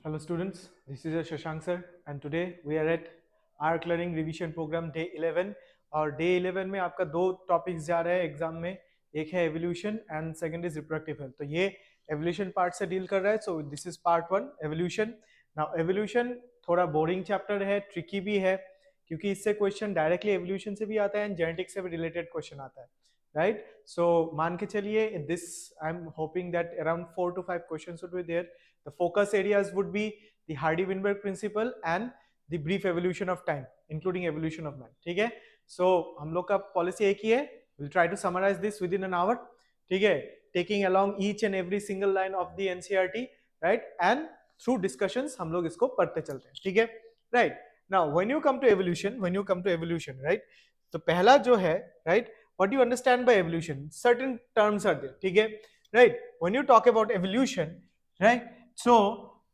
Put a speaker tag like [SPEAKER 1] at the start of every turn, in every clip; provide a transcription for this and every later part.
[SPEAKER 1] Hello students, this is Shashank sir and today we are at ARC Learning Revision Program Day 11 और Day 11 में आपका दो topics जा रहे हैं एग्जाम में, एक है evolution and second is reproductive health. तो ये एवोल्यूशन पार्ट से डील कर रहा है, so this is part 1 evolution. Now evolution थोड़ा बोरिंग चैप्टर है, ट्रिकी भी है क्योंकि इससे क्वेश्चन डायरेक्टली एवोल्यूशन से भी आता है एंड जेनेटिक्स से भी रिलेटेड क्वेश्चन आता है, राइट। सो मान के चलिए this I am hoping that around 4 to 5 questions would be there. The focus areas would be the Hardy-Weinberg principle and the brief evolution of time, including evolution of man. ठीक है, so हम लोग का policy एक ही है, we'll try to summarize this within an hour. ठीक है, taking along each and every single line of the NCERT, right? And through discussions हम लोग इसको पढ़ते चलते हैं, ठीक है, right? Now when you come to evolution, right? तो पहला जो है, right? What do you understand by evolution? Certain terms are there, ठीक है, right? When you talk about evolution, right? So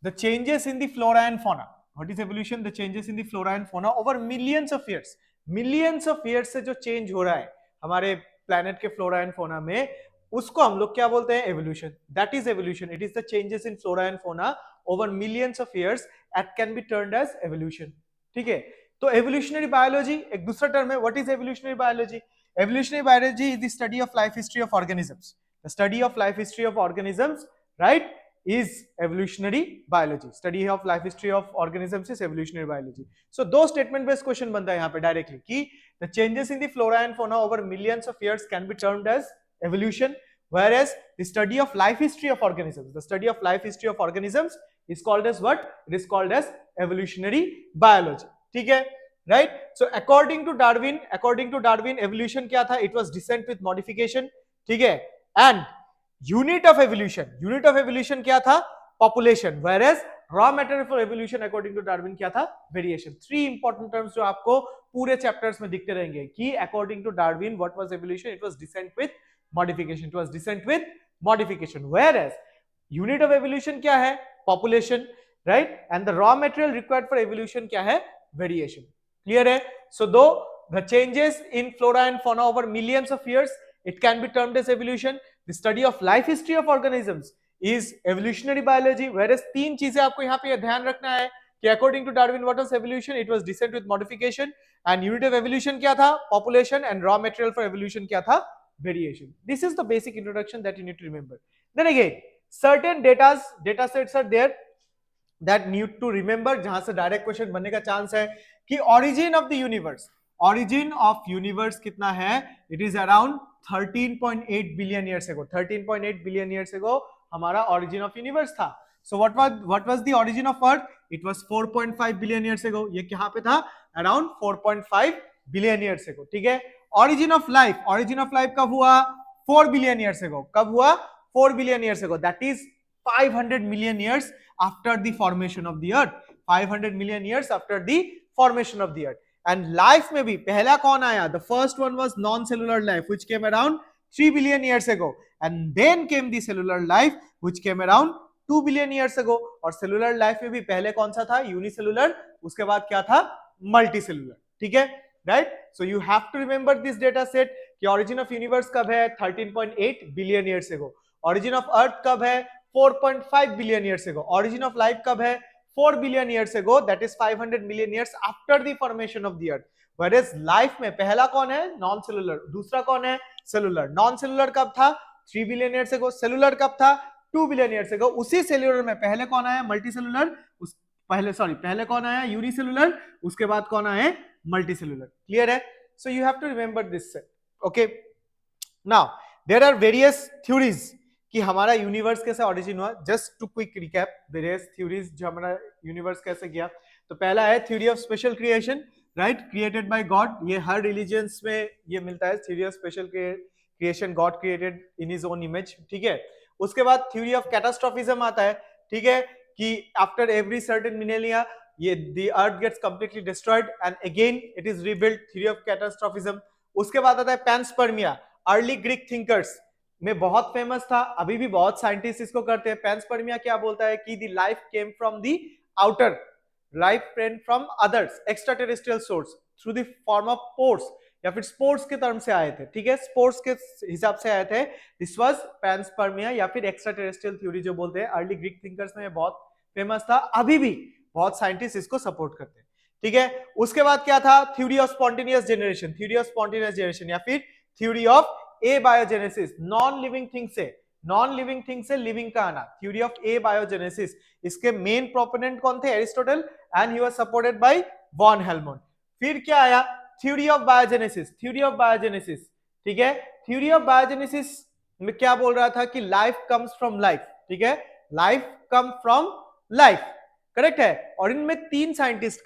[SPEAKER 1] the changes in the flora and fauna. What is evolution? The changes in the flora and fauna over millions of years. Millions of years से जो change हो रहा है हमारे planet के flora and fauna में, उसको हम लोग क्या बोलते हैं? Evolution. That is evolution. It is the changes in flora and fauna over millions of years that can be termed as evolution. ठीक है, तो evolutionary biology एक दूसरा term है. What is evolutionary biology? Evolutionary biology is the study of life history of organisms. The study of life history of organisms, right? Is evolutionary biology. Study of life history of organisms is evolutionary biology. So दो statement based question बनता है यहाँ पे directly कि the changes in the flora and fauna over millions of years can be termed as evolution, whereas the study of life history of organisms, the study of life history of organisms is called as what? It is called as evolutionary biology. ठीक है, right? So according to Darwin evolution क्या था? It was descent with modification. ठीक है, and unit of evolution क्या था? Population, whereas raw material for evolution according to Darwin क्या था? वेरिएशन। थ्री इंपॉर्टेंट टर्म्स जो आपको पूरे चैप्टर्स में दिखते रहेंगे कि according to Darwin what was evolution? It was descent with modification, it was descent with modification, whereas unit of evolution क्या है? Population, right, and the raw material required for evolution क्या है? वेरिएशन। क्लियर है? So do the changes in flora and fauna over millions of years, it can be termed as evolution. The study of life history of organisms is evolutionary biology, whereas तीन चीजें आपको यहाँ पे ध्यान रखना है कि according to Darwin what was evolution? It was descent with modification, and unit of evolution क्या था? Population, and raw material for evolution क्या था? Variation. This is the basic introduction that you need to remember. Then again, certain data sets are there that need to remember जहां से direct question बनने का chance है कि origin of the universe, origin of universe कितना है? It is around 13.8 billion years ago. 13.8 billion years ago हमारा origin of universe था. So what was the origin of earth? It was 4.5 billion years ago. ये कहाँ पे था? Around 4.5 billion years ago. ठीक है, origin of life कब हुआ? 4 billion years ago. कब हुआ? 4 billion years ago. That is 500 million years after the formation of the earth. 500 million years after the formation of the earth. And life में भी पहला कौन आया? The first one was non-cellular life, which came around 3 billion years ago, and then came the cellular life, which came around 2 billion years ago. और cellular life में भी पहले कौन सा था? Unicellular, उसके बाद क्या था? Multicellular. ठीक है, right? So you have to remember this data set कि origin of universe कब है? 13.8 billion years ago. Origin of earth कब है? 4.5 billion years ago. Origin of life कब है? 4 billion years ago, that is 500 million years after the formation of the earth. Whereas life में पहला कौन है? नॉन सेलुलर, दूसरा कौन है? सेलुलर। नॉन सेलुलर कब था? 3 बिलियन ईयर्स अगो। सेलुलर कब था? 2 बिलियन ईयर्स अगो। उसी सेलुलर में पहले कौन आया? Multi cellular. पहले कौन आया? यूनिसेलुलर, उसके बाद कौन आए? Multi cellular. क्लियर है? So you have to remember this set. Okay, now there are various theories कि हमारा यूनिवर्स कैसे ऑरिजिन हुआ। Just to quick recap various theories जो हमारा यूनिवर्स कैसे गया। तो पहला है theory of special creation, right, created by God. ये हर रिलीजियंस में ये मिलता है, theory of special creation, God created in his own image. ठीक है, उसके बाद थ्योरी ऑफ कैटास्ट्रोफिज्म आता है। ठीक है, कि आफ्टर एवरी सर्टेन मिलेनिया ये the earth gets completely destroyed and again it is rebuilt, theory of catastrophism. उसके बाद आता है पैंस्पर्मिया। अर्ली ग्रीक थिंकर्स में बहुत फेमस था, अभी भी बहुत साइंटिस्ट इसको करते हैं। पैंस्पर्मिया क्या बोलता है कि the life came from the outer, life came from others extra terrestrial source through the form of pores, या फिर स्पोर्ट्स के टर्म से आए थे। ठीक है, स्पोर्ट्स के हिसाब से आए थे। दिस वाज पैंस्पर्मिया या फिर एक्स्ट्रा टेरेस्ट्रियल थ्योरी जो बोलते हैं। अर्ली ग्रीक थिंकर्स में बहुत फेमस था, अभी भी बहुत साइंटिस्ट इसको सपोर्ट करते हैं, ठीक है। उसके बाद क्या था, theory of spontaneous generation, theory of spontaneous generation या फिर theory of abiogenesis, non living thing से लिविंग का आना, थ्योरी ऑफ ए बायोजेनेसिस। इसके मेन प्रोपोनेंट कौन थे, Aristotle, and he was supported by von Helmont. फिर क्या आया, theory of biogenesis, theory of biogenesis, ठीक है। थ्योरी ऑफ बायोजेनेसिस में क्या बोल रहा था कि लाइफ कम्स फ्रॉम लाइफ, ठीक है, life come from life, correct है। और इनमें तीन साइंटिस्ट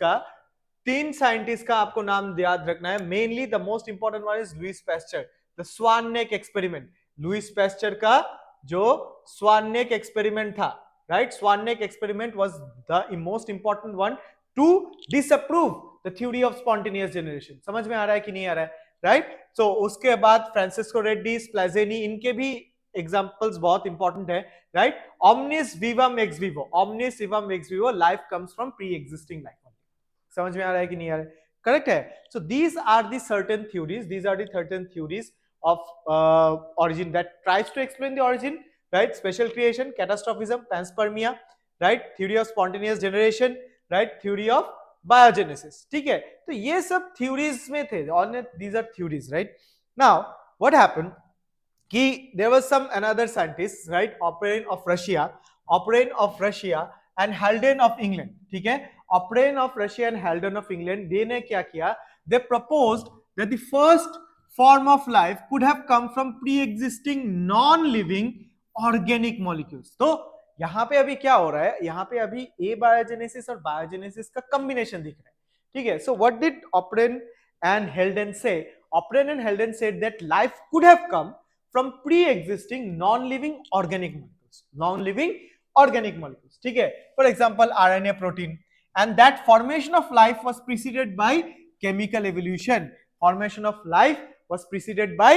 [SPEAKER 1] का आपको नाम याद रखना है, mainly the most important one is Louis Pasteur, the swan neck experiment. Louis Pasteur का जो स्वान नेक एक्सपेरिमेंट था, right, swan neck experiment was the most important one to disapprove the theory of spontaneous generation. समझ में आ रहा है कि नहीं आ रहा है, राइट। सो उसके बाद फ्रांसिस्को रेड्डी, प्लाजेनी, इनके भी एग्जांपल्स बहुत इंपॉर्टेंट है, right. omnis vivum ex vivo, omnis vivum ex vivo, life comes from pre-existing life। समझ में आ रहा है कि नहीं आ रहा है, करेक्ट है। So these are the certain theories, these are the certain theories of origin that tries to explain the origin, right, special creation, catastrophism, panspermia, right, theory of spontaneous generation, right, theory of biogenesis, ठीक है। तो ये सब theories में थे, all these are theories, right. Now what happened कि there was some another scientist, right, Operin of Russia and Haldane of England, ठीक है। Operin of Russia and Haldane of England, they ने क्या किया, they proposed that the first form of life could have come from pre-existing non-living organic molecules। तो यहाँ पे अभी क्या हो रहा है, यहाँ पे अभी ए बायोजेनेसिस और बायोजेनेसिस का कॉम्बिनेशन दिख रहा है, ठीक है। So what did Operin and Haldane say? Operin and Haldane said that life could have come from pre-existing non-living organic molecules, ठीक है। For example, RNA protein, and that formation of life was preceded by chemical evolution। Formation of life was preceded by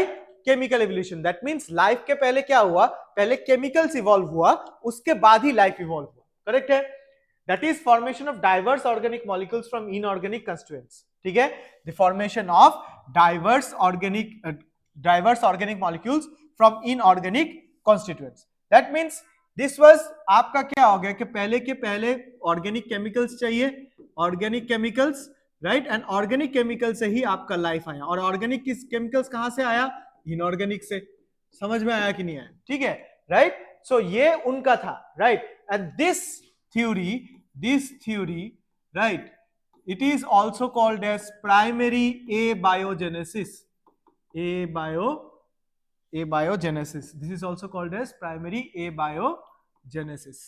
[SPEAKER 1] chemical evolution। That means life के पहले क्या हुआ, पहले chemicals evolve हुआ, उसके बाद ही life evolve हुआ, correct है। That is formation of diverse organic molecules from inorganic constituents, ठीक है। The formation of diverse organic molecules from inorganic constituents। That means this was आपका क्या हो गया कि पहले के पहले organic chemicals चाहिए, organic chemicals, right, and organic chemicals से ही आपका life आया, और organic chemicals कहां से आया, inorganic से। समझ में आया कि नहीं आया, ठीक है, right। So ये उनका था, right, and this theory, right, it is also called as primary abiogenesis। This is also called as primary abiogenesis,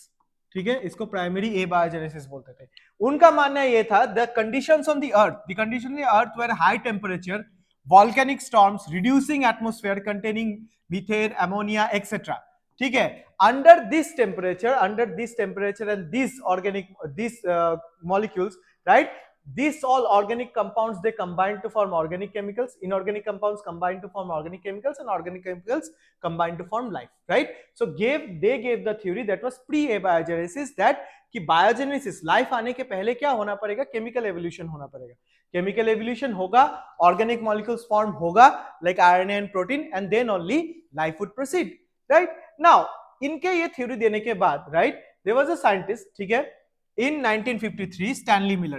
[SPEAKER 1] ठीक है। इसको प्राइमरी abiogenesis बोलते थे। उनका मानना ये था, the conditions on the earth were high temperature, volcanic storms, reducing atmosphere containing methane, ammonia, etc, ठीक है। under this temperature and these molecules, right, these all organic compounds, they combine to form organic chemicals, inorganic compounds combine to form organic chemicals, and organic chemicals combine to form life, right। So they gave the theory that was pre-abiogenesis, that कि biogenesis, life आने के पहले क्या होना पड़ेगा, chemical evolution होना पड़ेगा। Chemical evolution होगा, ऑर्गेनिक मॉलिक्यूल्स फॉर्म होगा like RNA and protein, and then only life would proceed, right. Now इनके ये थ्योरी देने के बाद, right, there was a scientist, ठीक है, in 1953 स्टैनली मिलर,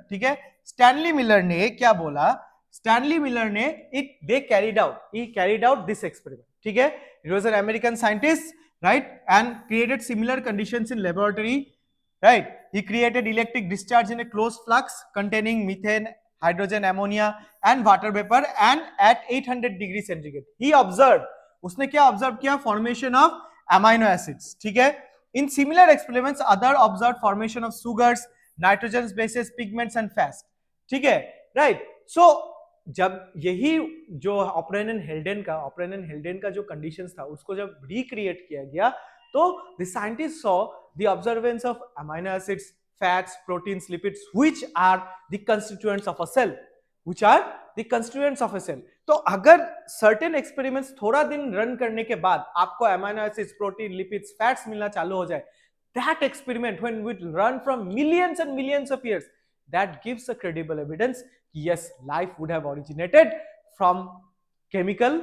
[SPEAKER 1] ठीक है। स्टैनली मिलर ने क्या बोला, स्टैनली मिलर ने he carried out this experiment, ठीक है। He was an American scientist, right, and created similar conditions in laboratory, right। He created electric discharge in a closed flux containing methane, hydrogen, ammonia and water vapor, and at 800 degrees centigrade he observed, उसने क्या observe किया, formation of amino acids, ठीक है। In similar experiments, other observed formation of sugars, nitrogen bases, pigments and fats, ठीक है, right। So जब यही जो Operin and Haldane का जो conditions था, उसको जब recreate किया गया, तो the scientists saw the observance of amino acids, fats, proteins, lipids, which are the constituents of a cell, तो अगर सर्टेन एक्सपेरिमेंट्स थोड़ा दिन रन करने के बाद आपको amino acids, protein, lipids, fats मिलना चालू हो जाए, that experiment when we run from millions and millions of years, that gives a credible evidence कि yes, life would have originated from chemical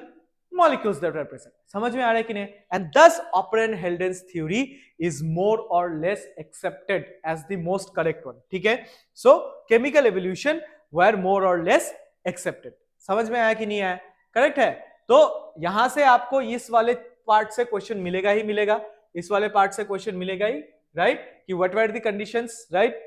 [SPEAKER 1] molecules that are present. समझ में आ रहा है कि नहीं? And thus Operon Heldens theory is more or less accepted as the most correct one. ठीक है? So chemical evolution were more or less accepted. समझ में आया कि नहीं आया? करेक्ट है? तो यहां से आपको इस वाले पार्ट से क्वेश्चन मिलेगा ही मिलेगा, इस वाले पार्ट से क्वेश्चन मिलेगा ही, राइट? कि what were the conditions, right?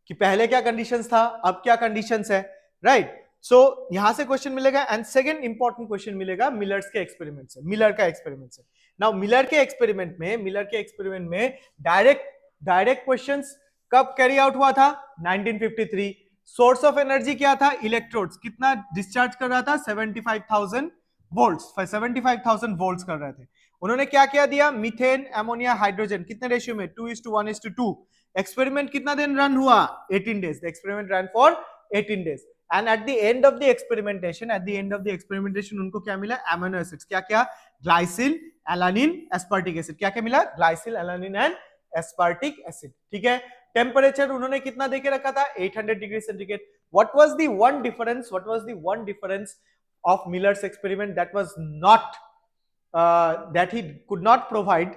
[SPEAKER 1] कि पहले क्या कंडीशंस था, अब क्या कंडीशंस है, राइट? सो यहां से क्वेश्चन मिलेगा एंड सेकंड इंपॉर्टेंट क्वेश्चन मिलेगा मिलर्स के एक्सपेरिमेंट से, मिलर का एक्सपेरिमेंट से. नाउ मिलर के एक्सपेरिमेंट में डायरेक्ट क्वेश्चंस कब कैरी आउट हुआ था? 1953. सोर्स ऑफ एनर्जी क्या था? इलेक्ट्रोड्स. कितना डिस्चार्ज कर रहा था? 75,000 वोल्ट्स. 75,000 वोल्ट्स कर रहे थे. उन्होंने क्या क्या दिया? Methane, ammonia, hydrogen. कितने रेशियो में? 2:1:2. एक्सपेरिमेंट कितना दिन रन हुआ? 18 days. The experiment ran for 18 days. And at the end of the experimentation, उनको क्या मिला? Amino acids. क्या क्या? ग्लाइसिल, एलानिन, एस्पार्टिक एसिड. क्या क्या मिला? ग्लाइसिल, एलानिन एंड एस्पार्टिक एसिड. ठीक है? टेम्परेचर उन्होंने कितना देके रखा था? 800 degree centigrade. What was the one difference of Miller's experiment that was not that he could not provide,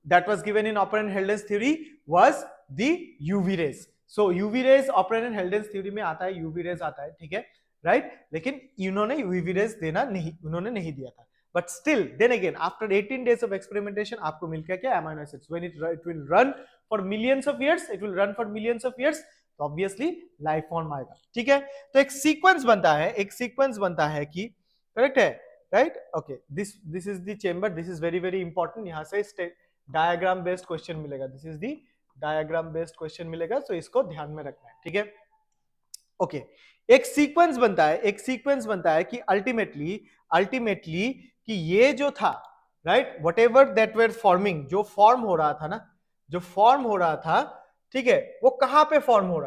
[SPEAKER 1] that was given in Operon Heldens theory, was the UV rays. So UV rays Operon Heldens theory में आता है, UV rays आता है, ठीक है, right? लेकिन इन्होंने UV rays उन्होंने नहीं दिया था. But still, then again, after 18 days of experimentation, आपको मिल गया क्या? Amino acids. When it will run for millions of years, तो obviously life form आएगा. ठीक है? तो एक सीक्वेंस बनता है कि, करेक्ट है, right? Okay, this is the chamber. This is very very important. यहां से डायग्राम बेस्ड क्वेश्चन मिलेगा. This is the diagram based question मिलेगा, तो इसको ध्यान में रखना है. ठीक है? ओके, एक सीक्वेंस बनता है कि अल्टीमेटली कि ये जो था, right, whatever that were forming, जो फॉर्म हो रहा था, ठीक है, वो कहां पे फॉर्म हो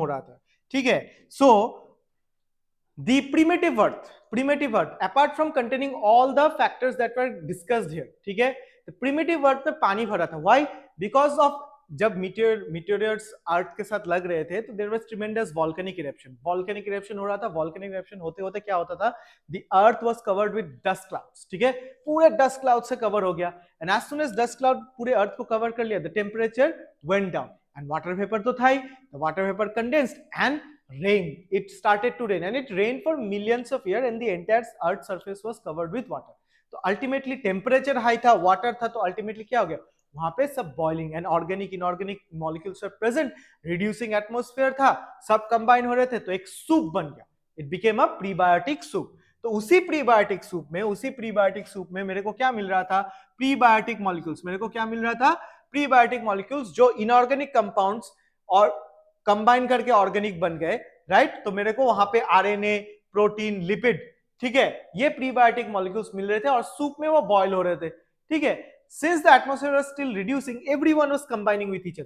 [SPEAKER 1] रहा था? ठीक है? सो the primitive earth apart from containing all the factors that were discussed here, ठीक है, the primitive earth में पानी भरा था. why? because of जब meteorites अर्थ के साथ लग रहे थे, तो there was tremendous volcanic eruption हो रहा था. volcanic eruption होते होते क्या होता था? the earth was covered with dust clouds. ठीक है? पूरे dust cloud से cover हो गया. and as soon as dust cloud पूरे earth को cover कर लिया, the temperature went down and water vapor तो था ही. the water vapor condensed and it started to rain, and it rained for millions of years, and the entire earth surface was covered with water. तो ultimately temperature high था, water था, तो ultimately क्या हो गया? वहां पे सब boiling and organic inorganic molecules were present, reducing atmosphere था, सब कंबाइन हो रहे थे, तो एक सूप बन गया. It became a prebiotic soup. तो उसी प्रीबायोटिक सूप में मेरे को क्या मिल रहा था? प्रीबायोटिक मॉलिक्यूल्स जो इनऑर्गेनिक कंपाउंड्स और कंबाइन करके ऑर्गेनिक बन गए, राइट? तो मेरे को वहां पे आरएनए, प्रोटीन, लिपिड, ठीक है, ये प्रीबायोटिक मॉलिक्यूल्स मिल रहे थे और सूप में वो बॉयल हो रहे थे. ठीक है? Since the atmosphere was still reducing, everyone was combining with each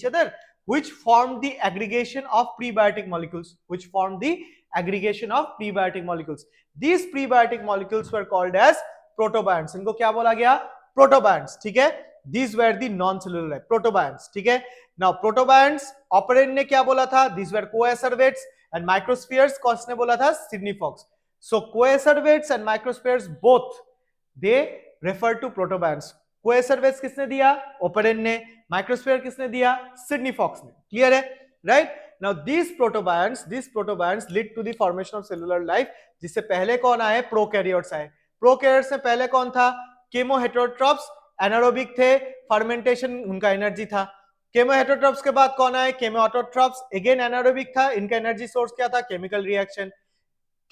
[SPEAKER 1] other, which formed the aggregation of prebiotic molecules. These prebiotic molecules were called as protobionts. इनको क्या बोला गया? प्रोटोबायंट्स. ठीक है? These were the non-cellular protobionts. ठीक है? Now protobionts, Operon ने क्या बोला था? These were coacervates, and microspheres किसने बोला था? Sidney Fox. So coacervates and microspheres both they refer to protobionts. coacervates किसने दिया? Operon ने. microsphere किसने दिया? Sidney Fox ने. क्लियर है? Right? Now these protobionts lead to the formation of cellular life. जिससे पहले कौन आए? प्रोकैरियोट्स आए. प्रोकैरियोट्स में पहले कौन था? केमोहेटेरोट्रॉप्स. एनारोबिक थे, फर्मेंटेशन उनका एनर्जी था. केमोहेटेरोट्रॉप्स के बाद कौन आए? केमोऑटोट्रॉप्स. अगेन एनारोबिक था, इनका एनर्जी सोर्स क्या था? Chemical reaction.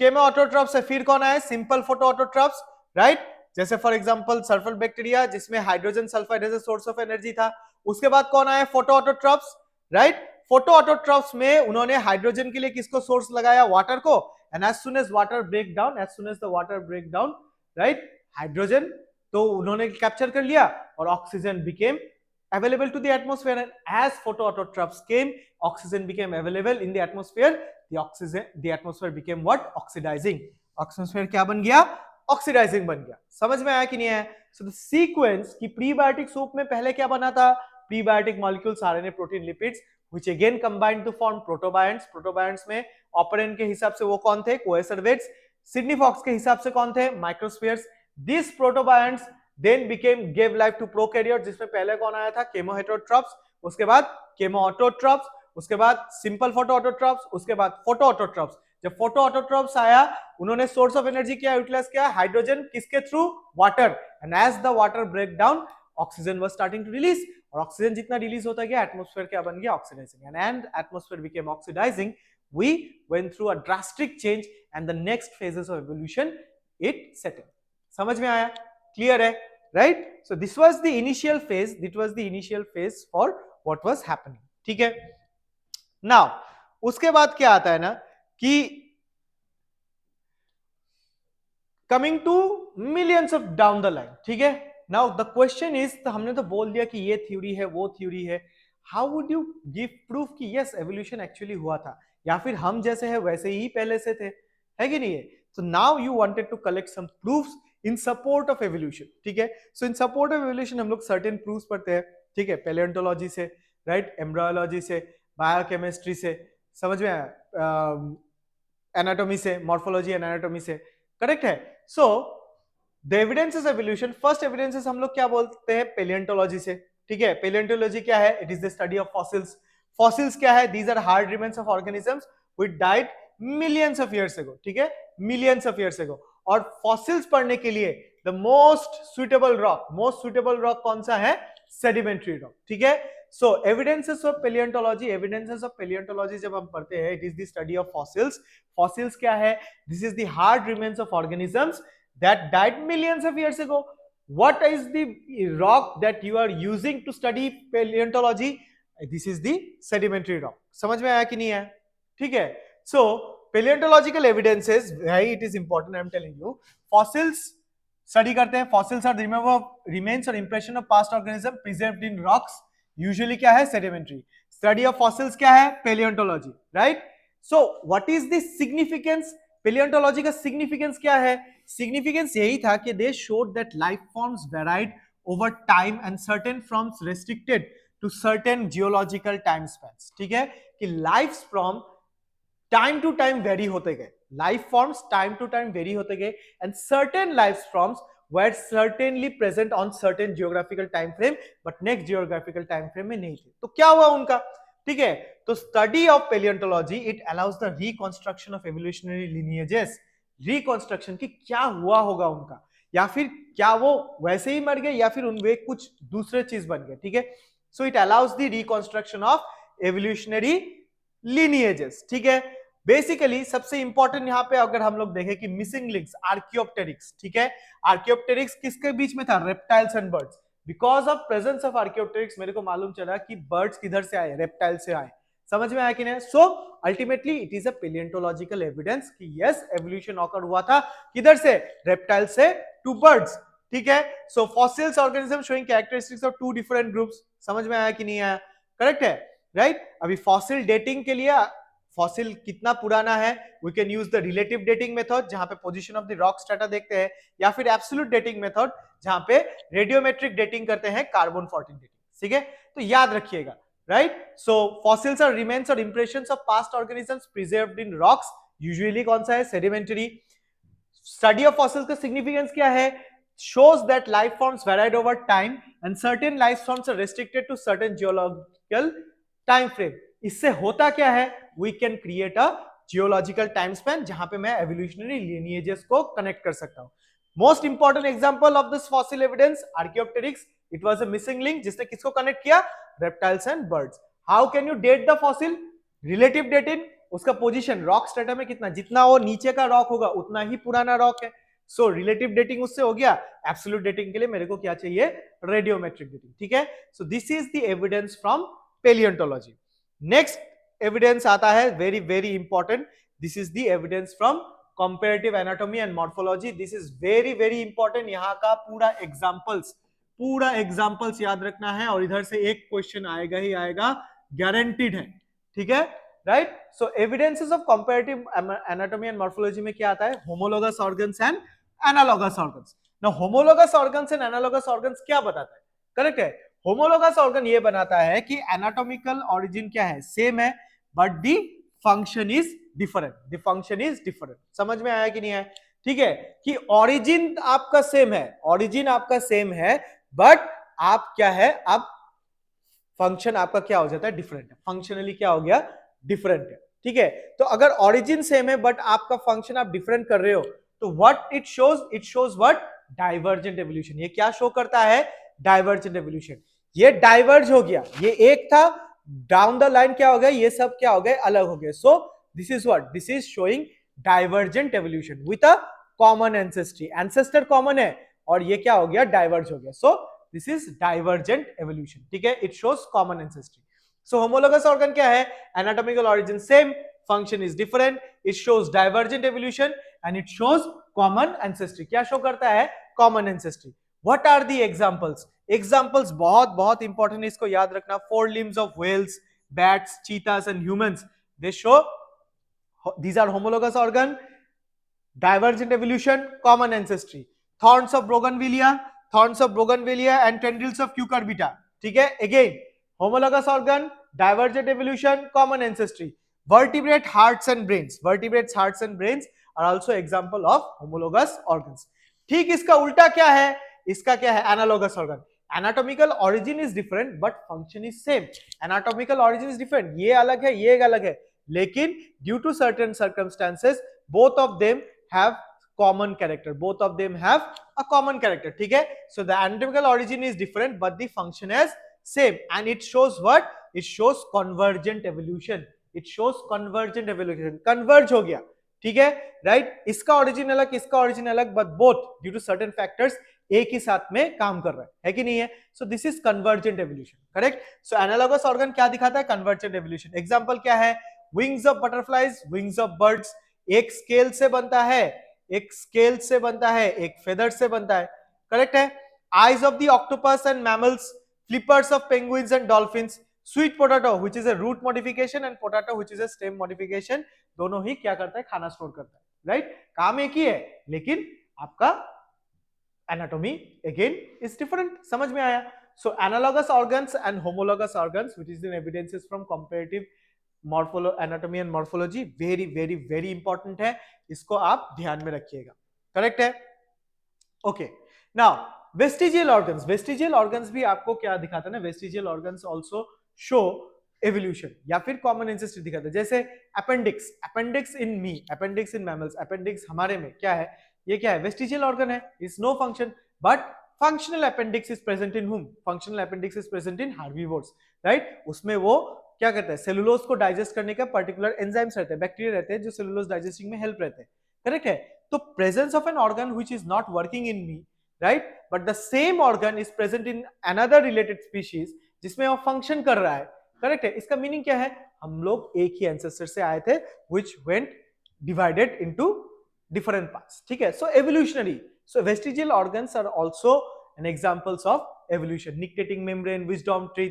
[SPEAKER 1] केमोऑटोट्रॉप्स से फिर कौन आए? Simple photoautotrophs, right? जैसे फॉर एग्जांपल सल्फर बैक्टीरिया, जिसमें hydrogen sulphide as a source of energy था. उसके बाद कौन आए? फोटोऑटोट्रॉप्स, राइट? फोटोऑटोट्रॉप्स में उन्होंने हाइड्रोजन के लिए किसको सोर्स लगाया? वाटर को. And as soon as the water break down, right, hydrogen तो उन्होंने कैप्चर कर लिया और oxygen became available to the atmosphere. And as photoautotrophs came, oxygen became available in the atmosphere. The atmosphere became what? Oxidizing. Atmosphere क्या बन गया? Oxidizing बन गया. समझ में आया कि नहीं आया? So the sequence कि प्रीबायोटिक सूप में पहले क्या बना था? Prebiotic molecules, RNA, protein, lipids, which again combined to form protobionts. Protobionts में Operon के हिसाब से वो कौन थे? coacervates. सिडनी फॉक्स के हिसाब से कौन थे? Microspheres. This protobionts then became give life to prokaryotes, जिसमें पहले कौन आया था? केमोहेटेरोट्रॉप्स, उसके बाद केमोऑटोट्रॉप्स, उसके बाद सिंपल फोटोऑटोट्रॉप्स, उसके बाद फोटोऑटोट्रॉप्स। जब फोटोऑटोट्रॉप्स आया, उन्होंने सोर्स ऑफ एनर्जी क्या यूटिलाइज किया? हाइड्रोजन। किसके through? Water. And as the water break down, oxygen was starting to release, और ऑक्सीजन जितना रिलीज होता गया, एटमॉस्फेयर क्या बन गया? Oxidising. And atmosphere became oxidising, we went through a drastic change and the next phases of evolution it set in. समझ में आया? क्लियर है? Right? So this was the initial phase, that was the initial phase for what was happening. ठीक है, now उसके बाद क्या आता है ना कि coming to millions of down the line. ठीक है, नाउ द क्वेश्चन इज, तो हमने तो बोल दिया कि ये थ्योरी है, वो थ्योरी है, how would you give proof कि यस एवोल्यूशन एक्चुअली हुआ था, या फिर हम जैसे हैं वैसे ही पहले से थे, है कि नहीं है? So now you wanted to collect some proofs in support of evolution. ठीक है, so in support of evolution हम लोग certain proofs पढ़ते हैं। ठीक है, paleontology से, राइट, एम्ब्रायोलॉजी से, बायोकेमिस्ट्री से, समझ में आया, एनाटॉमी से, मॉर्फोलॉजी एंड एनाटॉमी से, करेक्ट है? So the evidences of evolution, first evidences हम लोग क्या बोलते हैं? पेलियोंटोलॉजी से। ठीक है, पेलियोंटोलॉजी क्या है? It is the study of fossils. Fossils क्या है? These are hard remains of organisms which died millions of years ago. ठीक है, मिलियंस ऑफ ईयर्स अगो। और फॉसिल्स पढ़ने के लिए द मोस्ट सुटेबल रॉक कौन सा है? Sedimentary rock. ठीक है, सो एविडेंसेस ऑफ पेलियोंटोलॉजी, एविडेंसेस ऑफ पेलियोंटोलॉजी जब हम पढ़ते हैं, it is the study of fossils. Fossils क्या है? This is the hard remains of organisms that died millions of years ago. What is the rock that you are using to study paleontology? This is the sedimentary rock. समझ में आया कि नहीं आया? ठीक है, so paleontological evidences, why it is important, I am telling you. Fossils study करते हैं, fossils are the remains or impression of past organism preserved in rocks. Usually क्या है? Sedimentary. Study of fossils क्या है? Paleontology, right? So what is the significance? Paleontology का significance क्या है? Significance यही था कि they showed that life forms varied over time and certain forms restricted to certain geological time spans. ठीक है, कि lives from time to time vary होते गए, life forms time to time vary होते गए, and certain life forms were certainly present on certain geographical time frame, but next geographical time frame में नहीं थे। तो क्या हुआ उनका? ठीक है, तो study of palaeontology it allows the reconstruction of evolutionary lineages. Reconstruction की क्या हुआ होगा उनका, या फिर क्या वो वैसे ही मर गए, या फिर उनमें कुछ दूसरे चीज बन गए। ठीक है, so it allows the reconstruction of evolutionary lineages. ठीक है, बेसिकली सबसे इंपॉर्टेंट यहां पे अगर हम लोग देखें कि मिसिंग लिंक्स, आर्कियोप्टेरिक्स। ठीक है, आर्कियोप्टेरिक्स किसके बीच में था? Reptiles and birds. Because of presence of Archaeopteryx मेरे को मालूम चला कि बर्ड्स किधर से आए? रेप्टाइल से आए। समझ में आया कि नहीं? So ultimately it is a palaeontological evidence कि यस एवोल्यूशन ऑकर हुआ था। किधर से? रेप्टाइल से टू बर्ड्स। ठीक है, so fossils organism showing characteristics of two different groups. समझ में आया कि नहीं आया? करेक्ट है, राइट? अभी फॉसिल डेटिंग के लिए फॉसिल कितना पुराना है, we can use the relative dating method जहां पे position of the rock strata देखते हैं, या फिर एब्सोल्यूट डेटिंग मेथड जहां पे रेडियोमेट्रिक डेटिंग करते हैं, कार्बन 14 डेटिंग। ठीक है, तो याद रखिएगा, right? So fossils are remains और impressions of past organisms preserved in rocks. Usually कौन सा है? सेडिमेंटरी। स्टडी ऑफ फॉसिल्स का सिग्निफिकेंस क्या है? shows that life forms varied over time and certain life forms are restricted to certain geological time frame. इससे होता क्या है? We can create a geological time span जहां पे मैं evolutionary lineages को connect कर सकता हूं। Most important example of this fossil evidence, Archaeopteryx. It was a missing link जिसने किसको connect किया? Reptiles and birds. How can you date the fossil? Relative dating, उसका position rock strata में कितना, जितना वो नीचे का rock होगा उतना ही पुराना rock है। सो रिलेटिव डेटिंग उससे हो गया। एब्सोल्यूट डेटिंग के लिए मेरे को क्या चाहिए? Radiometric dating. ठीक है, so this is the evidence from palaeontology. Next evidence आता है, very very important, this is the evidence from comparative anatomy and morphology. This is very very important. यहाँ का पूरा एग्जांपल्स याद रखना है, और इधर से एक क्वेश्चन आएगा ही आएगा, गारंटीड है। ठीक है, right? So evidences of comparative anatomy and morphology में क्या आता है? Homologous organs and analogous organs. Now homologous organs and analogous organs क्या बताता है? करेक्ट है, होमोलोगस ऑर्गन ये बनाता है कि एनाटॉमिकल ओरिजिन क्या है? सेम है, but the function is different, the function is different. समझ में आया कि नहीं आया? ठीक है, कि ओरिजिन आपका सेम है, ओरिजिन आपका सेम है, बट आप क्या है, अब फंक्शन आपका क्या हो जाता है, डिफरेंट है, फंक्शनली क्या हो गया, डिफरेंट है। ठीक है, तो अगर ओरिजिन सेम है बट आपका फंक्शन आप डिफरेंट कर रहे हो, तो what it shows, it shows what, divergent evolution. ये क्या शो करता है, डाइवर्जेंट एवोल्यूशन। ये डाइवर्ज हो गया, ये एक था, डाउन द लाइन क्या हो गया, ये सब क्या हो गए, अलग हो गए। So this is what, this is showing divergent evolution with a common ancestry, ancestor common है और ये क्या हो गया, डाइवर्ज हो गया। So this is divergent evolution. ठीक है, it shows common ancestry. So homologous organ क्या है, anatomical origin same, function is different, it shows divergent evolution and it shows common ancestry. क्या शो करता है, common ancestry. What are the examples, examples बहुत बहुत important, इसको याद रखना। Four limbs of whales, bats, चीतास and humans, they show, these are homologous organ, divergent evolution, common ancestry. Thorns of bougainvillea, thorns of bougainvillea and tendrils of cucurbita. ठीक है, again homologous organ, divergent evolution, common ancestry. Vertebrate hearts and brains, vertebrate hearts and brains are also example of homologous organs. ठीक, इसका उल्टा क्या है, इसका क्या है, analogous organ. Anatomical origin is different but function is same. Anatomical origin is different, ये अलग है, ये अलग है, लेकिन due to certain circumstances both of them have common character, both of them have a common character. ठीक है, so the anatomical origin is different but the function is same and it shows what, it shows convergent evolution, it shows convergent evolution, converge हो गया। ठीक है, right, इसका origin अलग, इसका origin अलग, but both due to certain factors एक ही साथ में काम कर रहा है कि नहीं है। so this is convergent evolution, correct। so analogous organ क्या दिखाता है, convergent evolution। example क्या है, wings of butterflies, wings of birds, एक स्केल से बनता है, एक स्केल से बनता है, एक फेदर से बनता है, करेक्ट है। Eyes of the octopus and mammals, flippers of penguins and dolphins, sweet potato which is a root modification and potato which is a stem modification, दोनों ही क्या करता है, खाना स्टोर करता है, राइट। काम एक ही है लेकिन आपका एनाटॉमी अगेन इज डिफरेंट। समझ में आया। So analogous organs and homologous organs which is the evidences from comparative anatomy and morphology, very very very important है, इसको आप ध्यान में रखिएगा, करेक्ट है। Okay, now vestigial organs, vestigial organs भी आपको क्या दिखाता है ना, vestigial organs also show evolution या फिर कॉमन एंसेस्ट्री दिखाता है। जैसे appendix, appendix in me, appendix in mammals, appendix हमारे में क्या है, ये क्या है, वेस्टिजियल ऑर्गन है, is no function but functional appendix is present in hmm, functional appendix is present in herbivores, right. उसमें वो क्या करता है, सेलुलोज को डाइजेस्ट करने का पर्टिकुलर एंजाइम्स रहते हैं, बैक्टीरिया रहते हैं जो सेलुलोज डाइजेस्टिंग में हेल्प रहते हैं, करेक्ट है। तो presence of an organ which is not working in me, right, but the same organ is present in another related species जिसमें वो फंक्शन कर रहा है, करेक्ट है। इसका मीनिंग क्या है, हम लोग एक ही एंसेस्टर से आए थे which went divided into different parts, ठीक है। So evolutionary, so vestigial organs are also an examples of evolution, nictitating membrane, wisdom teeth,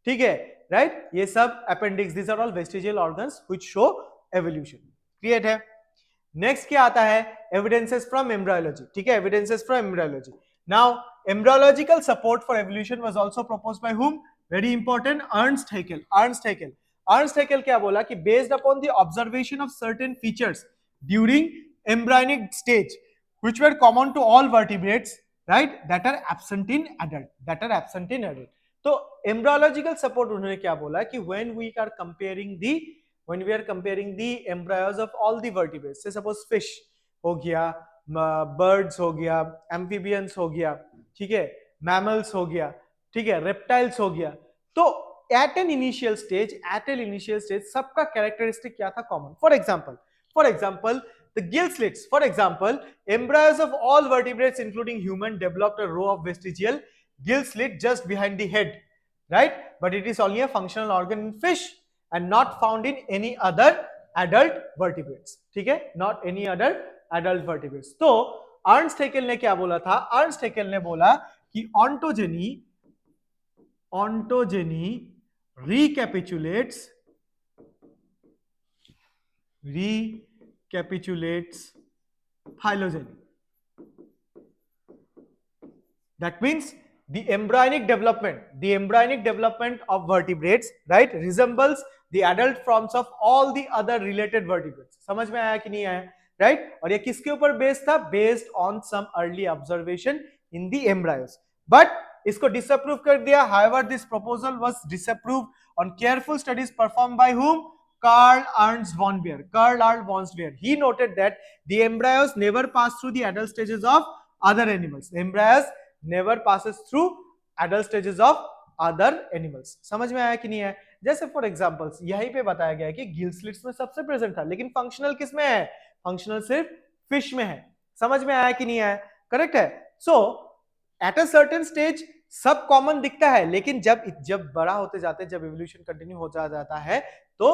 [SPEAKER 1] ठीक है, राइट, ये सब appendix, this are all vestigial organs which show evolution, clear है। Next क्या आता है, एविडेंसेस फ्रॉम एम्ब्रायोलॉजी, ठीक है, evidences from embryology. Now embryological support for evolution was also proposed by hmm, very important, Ernst Haeckel. Ernst Haeckel, Ernst Haeckel क्या बोला कि based upon the observation of certain features during embryonic stage which were common to all vertebrates, right, that are absent in adult, that are absent in adult. तो embryological support उन्होंने क्या बोला कि when we are comparing the embryos of all the vertebrates, say suppose fish हो गया, birds हो गया, amphibians हो गया, ठीक है, मैमल्स हो गया, ठीक है, रेप्टाइल्स हो गया, तो एट एन इनिशियल स्टेज सबका कैरेक्टरिस्टिक क्या था, common. For example the gill slits, for example, embryos of all vertebrates including human developed a row of vestigial gill slit just behind the head, right, but it is only a functional organ in fish and not found in any other adult vertebrates, ठीक है, not any other adult vertebrates। तो Ernst Hückel ने क्या बोला था, Ernst Hückel ने बोला कि ontogeny recapitulates phylogeny, that means the embryonic development of vertebrates, right, resembles the adult forms of all the other related vertebrates. समझ में आया कि नहीं आया, right? और ये किसके ऊपर बेस्ड था? Based on some early observation in the embryos. But इसको disapprove कर दिया. However, this proposal was disapproved on careful studies performed by whom? Karl Ernst von Baer. Karl Ernst von Baer. He noted that the embryos never pass through the adult stages of other animals. The embryos never passes through adult stages of other animals. समझ में आया कि नहीं है? जैसे for examples यहीं पे बताया गया है कि गिल स्लिट्स में सबसे प्रेजेंट था, लेकिन फंक्शनल किस में है? फंक्शनल सिर्फ फिश में है. समझ में आया कि नहीं आया? करेक्ट है. सो एट अ सर्टेन स्टेज सब कॉमन दिखता है, लेकिन जब बड़ा होते जाते हैं, जब एवोल्यूशन कंटिन्यू हो जाता है, तो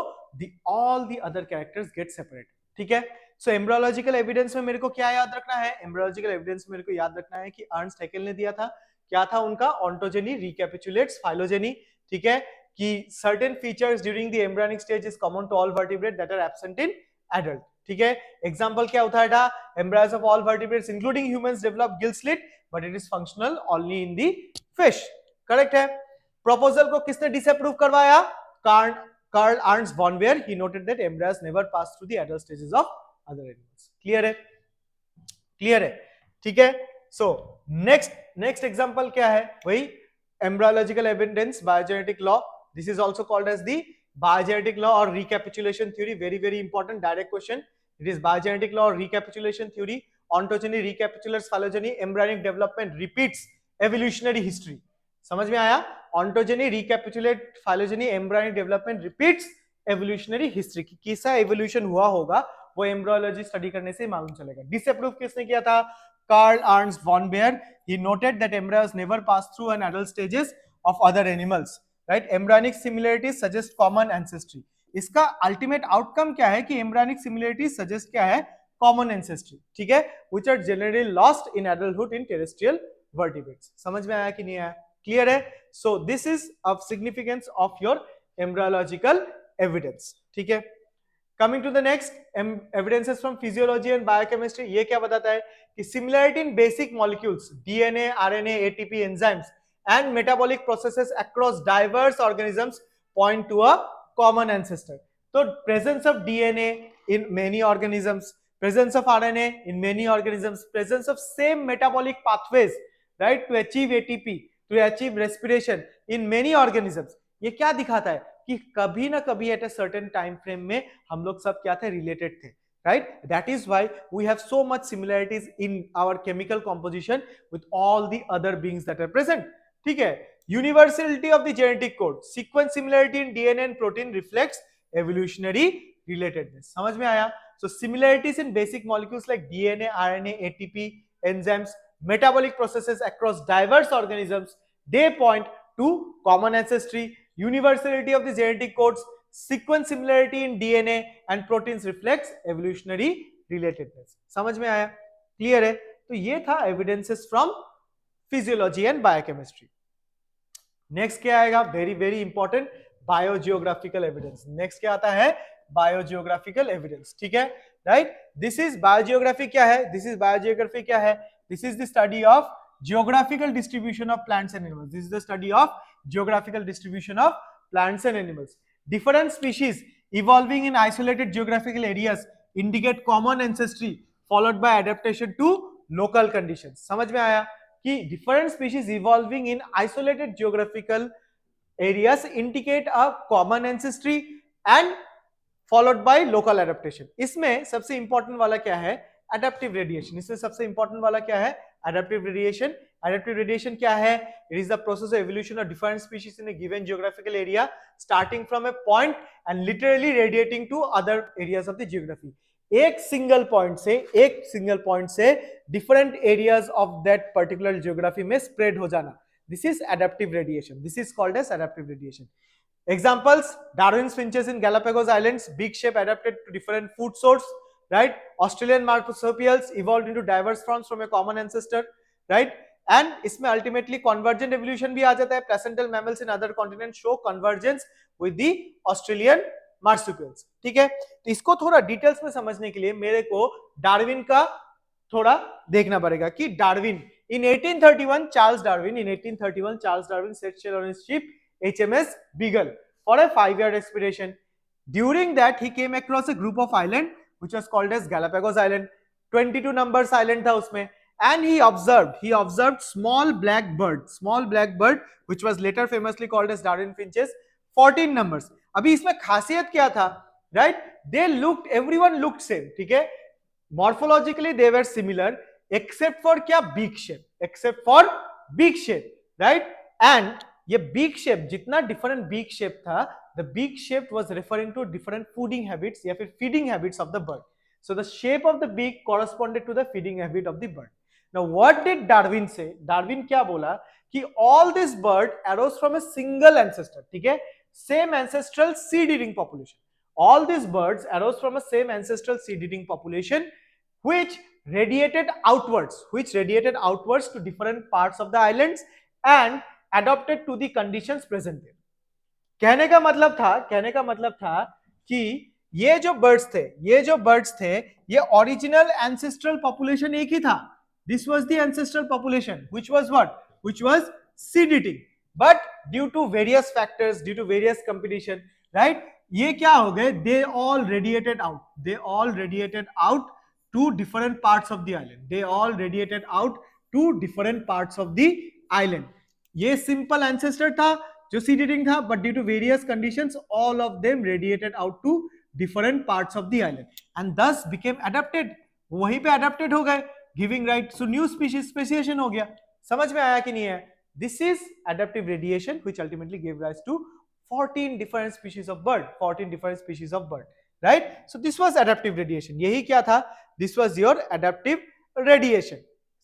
[SPEAKER 1] all the other characters gate separate. ठीक है. सो एम्ब्रियोलॉजिकल एविडेंस में मेरे को क्या याद रखना है? एम्ब्रियोलॉजिकल एविडेंस में मेरे को याद रखना है कि अर्नस्ट हैकेल ने दिया था. क्या था उनका? Ontogeny recapitulates phylogeny. ठीक है. कि certain features during the embryonic stage is common to all vertebrate that are absent in adult. ठीक है. एग्जांपल क्या उठाया था? Embryos of all vertebrates including humans develop gill slit but it is functional only in the fish. Correct है. Proposal को किसने disapprove करवाया? Karl Ernst von Baer. He noted that embryos never pass through the adult stages of other animals. Clear है? Clear है? ठीक है. So next example क्या है? वही embryological evidence, biogenetic law. This is also called as the biogenetic law or recapitulation theory. Very very important direct question. It is biogenetic law or recapitulation theory. Ontogeny recapitulates phylogeny. Embryonic development repeats evolutionary history. समझ में आया? Ontogeny recapitulate phylogeny. Embryonic development repeats evolutionary history. कैसा evolution हुआ होगा वो embryology study करने से मालूम चलेगा. डिसअप्रूव किसने किया था? Karl Ernst von Baer. He noted that embryos never pass through an adult stages of other animals. Right? Embryonic similarities suggest common ancestry. इसका अल्टीमेट आउटकम क्या है? कि एम्ब्रियोनिक सिमिलरिटीज सजेस्ट क्या है? Common ancestry. ठीक है. which are generally lost in adulthood in terrestrial vertebrates. समझ में आया कि नहीं आया? क्लियर है. So this is of significance of your embryological evidence. ठीक है. Coming to the next, evidences from physiology and biochemistry. ये क्या बताता है? कि similarity in basic molecules, DNA, RNA, ATP, enzymes and metabolic processes across diverse organisms point to a common ancestor. तो presence of DNA in many organisms, presence of RNA in many organisms, presence of same metabolic pathways, right, to achieve ATP, to achieve respiration in many organisms. ये क्या दिखाता है? कि कभी ना कभी at a certain time frame में हम लोग सब क्या थे? Related थे, right? That is why we have so much similarities in our chemical composition with all the other beings that are present. ठीक है. Universality of the genetic code, sequence similarity in DNA and protein reflects evolutionary relatedness. समझ में आया? So similarities in basic molecules like DNA, RNA, ATP, enzymes, metabolic processes across diverse organisms, they point to common ancestry. Universality of the genetic codes, sequence similarity in DNA and proteins reflects evolutionary relatedness. समझ में आया? Clear है? तो ये था evidences from physiology and biochemistry. Next क्या आएगा? Very very important, biogeographical evidence. Next क्या आता है? Biogeographical evidence. ठीक है. राइट. This is biogeography. क्या है? This is biogeography. क्या है? This is the study of geographical distribution of plants and animals. This is the study of geographical distribution of plants and animals. Different species evolving in isolated geographical areas indicate common ancestry followed by adaptation to local conditions. समझ में आया? कि different species evolving in isolated geographical areas indicate a common ancestry and followed by local adaptation. इसमें सबसे important वाला क्या है? adaptive radiation. इसमें सबसे इंपॉर्टेंट वाला क्या है? adaptive radiation. adaptive radiation क्या है? It is the process of evolution of different species in a given geographical area starting from a point and literally radiating to other areas of the geography. एक single point से different areas of that particular geography में spread हो जाना. This is adaptive radiation. This is called as adaptive radiation. Examples: Darwin's finches in Galapagos islands, beak shape adapted to different food source, right? Australian marsupials evolved into diverse forms from a common ancestor, right? And इसमें ultimately convergent evolution भी आ जाता है. Placental mammals in other continents show convergence with the Australian marsupials. ठीक है. तो इसको थोड़ा details में समझने के लिए मेरे को डार्विन का थोड़ा देखना पड़ेगा कि Darwin in 1831 Charles Darwin set sail on his ship HMS Beagle for a 5-year expedition. During that he came across a group of island which was called as Galapagos Island. 22 numbers island था उसमें. And he observed small black bird which was later famously called as Darwin finches. 14 numbers. अभी इसमें खासियत क्या था, right? Everyone looked same, ठीक है? Morphologically they were similar except for क्या, beak shape, right? And ये beak shape, जितना different beak shape था, the beak shape was referring to different fooding habits या फिर feeding habits of the bird. So the shape of the beak corresponded to the feeding habit of the bird. Now what did Darwin say? Darwin क्या बोला कि all this bird arose from a single ancestor, ठीक है? Same ancestral seed eating population. All these birds arose from a same ancestral seed eating population which radiated outwards to different parts of the islands and adapted to the conditions present there. कहने का मतलब था कि ये जो birds थे ये original ancestral population एक ही था. This was the ancestral population which was what, which was seed eating, but due to various factors, due to various competition, right, ये क्या हो गए, they all radiated out to different parts of the island. They all radiated out to different parts of the island. ये simple ancestor था जो seed eating था, but due to various conditions all of them radiated out to different parts of the island and thus became adapted. वहीं पे adapted हो गए, giving right to new species, speciation हो गया. समझ में आया कि नहीं है? This is adaptive radiation which ultimately gave rise to 14 different species of bird, right? So this was adaptive radiation. यही क्या था? This was your adaptive radiation.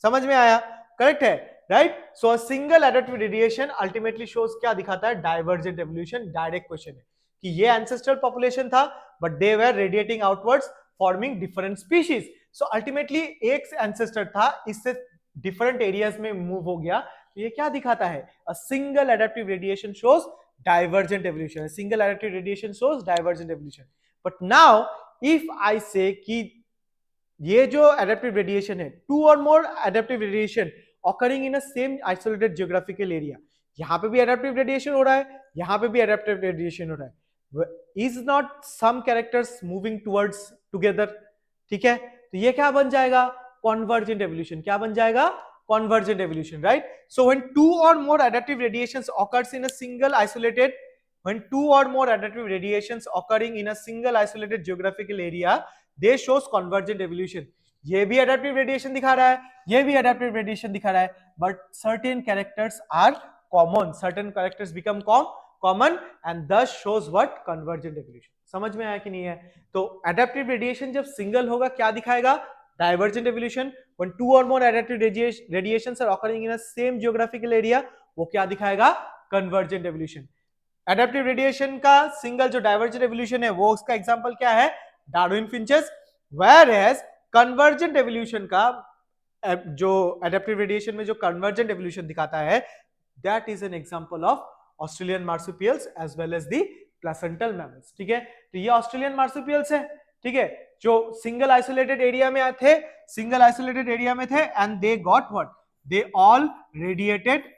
[SPEAKER 1] समझ में आया? करेक्ट है, right? So a single adaptive radiation ultimately shows क्या दिखाता है? Divergent evolution. डायरेक्ट क्वेश्चन है कि ये ancestral population था but they were radiating outwards forming different species. So ultimately एक ancestor था, इससे different areas में move हो गया, तो ये क्या दिखाता है? A single adaptive radiation shows divergent evolution. A single adaptive radiation shows divergent evolution. But now if I say कि ये जो adaptive radiation है, two or more adaptive radiation occurring in a same isolated geographical area, यहाँ पे भी adaptive radiation हो रहा है, यहाँ पे भी adaptive radiation हो रहा है, is not some characters moving towards together, ठीक है? तो ये क्या बन जाएगा? Convergent evolution. क्या बन जाएगा? Convergent evolution, right? So when two or more adaptive radiations occurs in a single isolated, when two or more adaptive radiations occurring in a single isolated geographical area, they shows convergent evolution. ये भी adaptive radiation दिखा रहा है, ये भी adaptive radiation दिखा रहा है, but certain characters are common, certain characters become common and thus shows what? Convergent evolution. समझ में आया कि नहीं है? तो adaptive radiation जब single होगा क्या दिखाएगा? Divergent evolution. When two or more adaptive radiations are occurring in a same geographical area, वो क्या दिखाएगा? Convergent evolution. एडेप्टिव रेडिएशन का सिंगल जो डाइवर्जेंट एवोल्यूशन है वो उसका एग्जांपल क्या है? Darwin finches. Whereas convergent evolution का जो एडेप्टिव रेडिएशन में जो कन्वर्जेंट एवोल्यूशन दिखाता है, that is an example of Australian marsupials as well as the placental mammals. ठीक है, तो ये ऑस्ट्रेलियन मार्सुपियल्स है, ठीक है, जो सिंगल आइसोलेटेड एरिया में थे, and they got what? They all radiated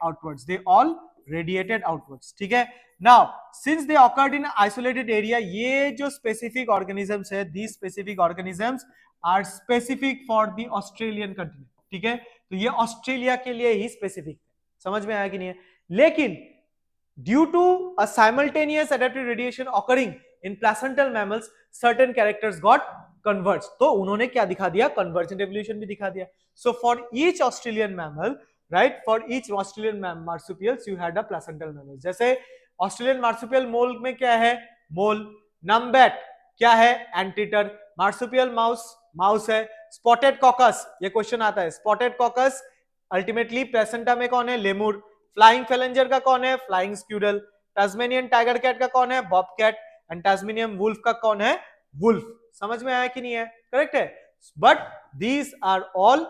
[SPEAKER 1] outwards. ठीक है, now since they occurred in isolated area, ये जो specific organisms है, these specific organisms are specific for the Australian continent. ठीक है, तो ये ऑस्ट्रेलिया के लिए ही स्पेसिफिक है. समझ में आया कि नहीं है? लेकिन due to a simultaneous adaptive radiation occurring in placental mammals, certain characters got converged. तो उन्होंने क्या दिखा दिया? Convergent evolution भी दिखा दिया. So for each Australian mammal, right, for each Australian marsupials you had a placental mammal. जैसे Australian marsupial mole में क्या है? मोल. नम्बैट क्या है? एंटीटर. मार्सुपियल माउस है. स्पॉटेड कॉकस, ये क्वेश्चन आता है, स्पॉटेड कॉकस अल्टीमेटली प्लेसेंटा में कौन है? लेमुर. फ्लाइंग फेलेंजर का कौन है? फ्लाइंग स्क्यूडल. टास्मेनियन टाइगर कैट का कौन है? बॉबकैट. एंड टास्मेनियन वुल्फ का कौन है? वुल्फ. समझ में आया कि नहीं है? करेक्ट है. But these are all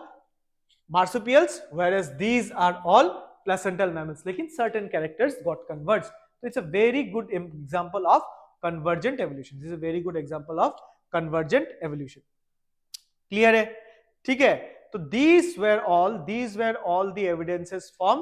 [SPEAKER 1] marsupials, whereas these are all placental mammals. लेकिन certain characters got converged. So it's a very good example of convergent evolution. This is a very good example of convergent evolution. Clear है? ठीक है, तो these were all the evidences for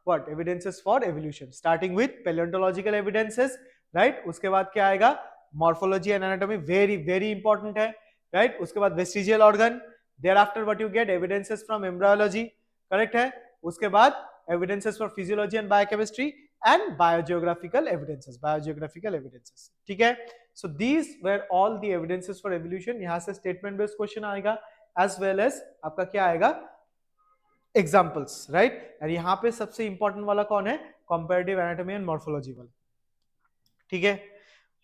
[SPEAKER 1] what? Evidences for evolution, starting with paleontological evidences, right. उसके बाद क्या आएगा, morphology and anatomy, very very important है, right. उसके बाद vestigial organ, thereafter what you get, evidences from embryology, correct है। उसके बाद evidences for physiology and biochemistry and biogeographical evidences, ठीक है। So these were all the evidences for evolution. यहां से स्टेटमेंट बेस्ड क्वेश्चन आएगा एज वेल एज आपका क्या आएगा, एग्जाम्पल्स, राइट। और यहाँ पे सबसे इंपॉर्टेंट वाला कौन है, कंपैरेटिव एनाटॉमी एंड मॉर्फोलॉजी वाला, ठीक है।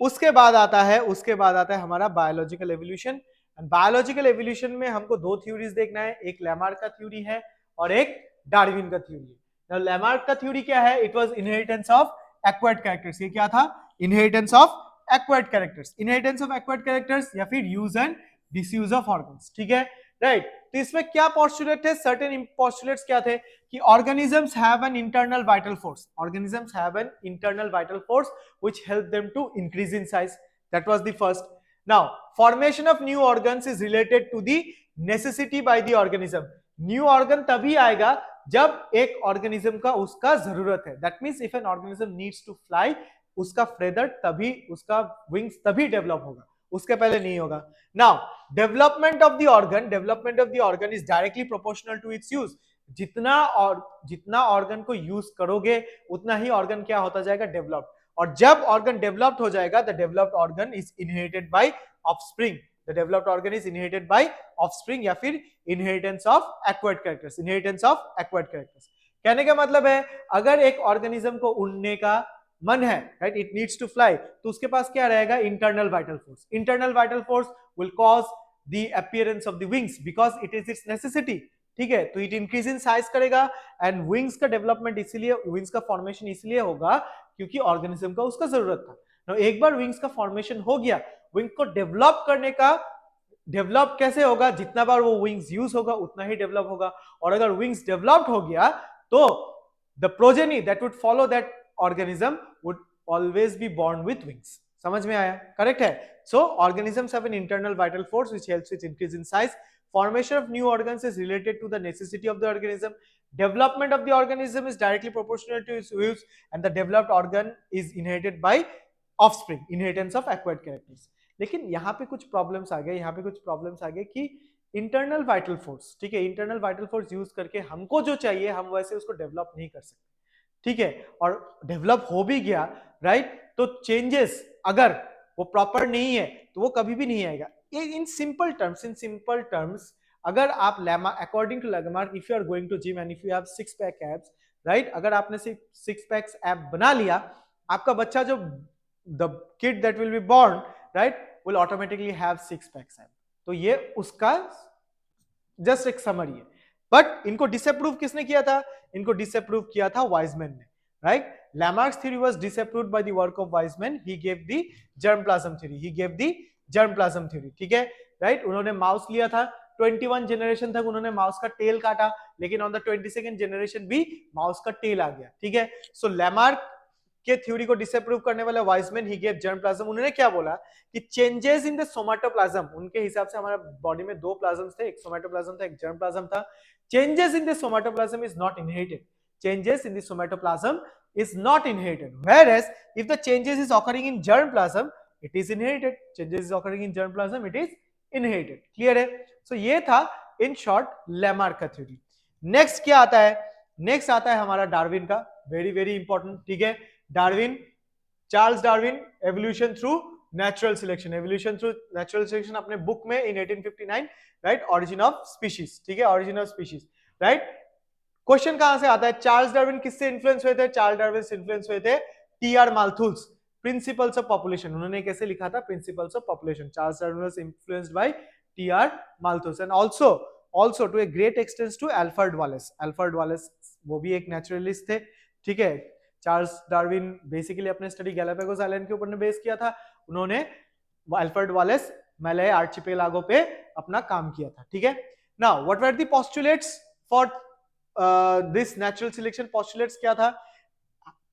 [SPEAKER 1] उसके बाद आता है हमारा biological evolution. And biological evolution में हमको दो थ्योरीज देखना है, एक लैमार्क का थ्योरी है और एक डार्विन का थ्योरी है। नाउ लैमार्क का थ्योरी क्या है, it was inheritance of acquired characters. ये क्या था, inheritance of acquired characters, inheritance of acquired characters या फिर use and disuse of organs, ठीक है, राइट। तो इसमें क्या पोस्टुलेट थे, सर्टेन पोस्टुलेट्स क्या थे कि organisms have an internal vital force, organisms have an internal vital force which help them to increase in size. That was the first. Now formation of new organs is related to the necessity by the organism. New organ तभी आएगा जब एक organism का उसका जरूरत है, that means if an organism needs to fly, उसका feather तभी, उसका wings तभी develop होगा, उसके पहले नहीं होगा. Now development of the organ is directly proportional to its use. जितना ऑर्गन को यूज करोगे उतना ही ऑर्गन क्या होता जाएगा, डेवलप्ड. और जब ऑर्गन डेवलप्ड हो जाएगा, the developed organ is inherited by offspring, the developed organ is inherited by offspring या फिर inheritance of acquired characters, inheritance of acquired characters. कहने का मतलब है अगर एक ऑर्गेनिज्म को उड़ने का मन है, right, it needs to fly, तो उसके पास क्या रहेगा, internal vital force. Internal vital force will cause the appearance of the wings because it is its necessity, ठीक है. तो इट इंक्रीज इन साइज करेगा एंड विंग्स का डेवलपमेंट इसीलिए, विंग्स का फॉर्मेशन इसलिए होगा क्योंकि ऑर्गेनिज्म का उसका जरूरत था. तो एक बार विंग्स का फॉर्मेशन हो गया, विंग को डेवलप करने का, डेवलप कैसे होगा, जितना बार वो विंग्स यूज होगा उतना ही डेवलप होगा. और अगर विंग्स डेवलप्ड हो गया तो the progeny that would follow that organism would always be born with wings. समझ में आया, करेक्ट है. सो organisms have an internal vital force which helps it increase in size. Formation of new organs is related to the necessity of the organism. Development of the organism is directly proportional to its use, and the developed organ is inherited by offspring, inheritance of acquired characters. लेकिन यहाँ पे कुछ problems आ गए, कि internal vital force, ठीक है, internal vital force use करके हमको जो चाहिए हम वैसे उसको डेवलप नहीं कर सकते, ठीक है. और डेवलप हो भी गया, राइट, तो चेंजेस अगर वो प्रॉपर नहीं है तो वो कभी भी नहीं आएगा. In simple terms, अगर आप according to Lamarck, if you are going to gym and if you have six pack abs, right, अगर आपने six packs ab बना लिया, आपका बच्चा जो the kid that will be born, right, will automatically have six packs ab. तो ये उसका just एक summary है. बट इनको disapprove किसने किया था, इनको disapprove किया था वाइजमैन ने, right. Lamarck's theory was disapproved by the work of Weizmann. He gave the germplasm theory, ठीक है, राइट. उन्होंने माउस लिया था, 21 जनरेशन तक उन्होंने माउस का टेल काटा, लेकिन ऑन द 22nd जनरेशन भी माउस का टेल आ गया, ठीक है. सो लैमार्क के थ्योरी को डिसअप्रूव करने वाला वाइजमैन, ही गेव जर्मप्लाज्म. उन्होंने क्या बोला कि चेंजेस इन द सोमैटोप्लाज्म, उनके हिसाब से हमारा बॉडी में दो प्लाज्म्स थे, एक सोमैटोप्लाज्म था, एक जर्मप्लाज्म था. Changes in the somatoplasm is not inherited, changes in the somatoplasm is not inherited, whereas if the changes is occurring in germplasm, it is inherited. Changes is occurring in germplasm, it is inherited. Clear है. So ये था in short Lamarck का theory. Next क्या आता है, next आता है हमारा डार्विन का, very very important, ठीक है. Darwin, Charles Darwin, evolution through natural selection, evolution through natural selection अपने बुक में in 1859, right, origin of species, ठीक है, origin of species, right. Question कहां से आता है, चार्ल्स डार्विन किससे इन्फ्लुएंस हुए थे, चार्ल्स डार्विन से इन्फ्लुएंस हुए थे T R. Malthus, principles of population. उन्होंने कैसे लिखा था, principles of population. Charles Darwin was influenced by T R. Malthus and also to a great extent to Alfred Wallace. Alfred Wallace वो भी एक नेचुरलिस्ट थे, ठीक है. चार्ल्स डार्विन बेसिकली अपने स्टडी गैलापागोस आइलैंड के ऊपर ने बेस किया था. उन्होंने अल्फ्रेड वालेस मलय आर्चिपेलागो पे अपना काम किया था, ठीक है. Now what were the postulates for this natural selection. Postulates क्या था,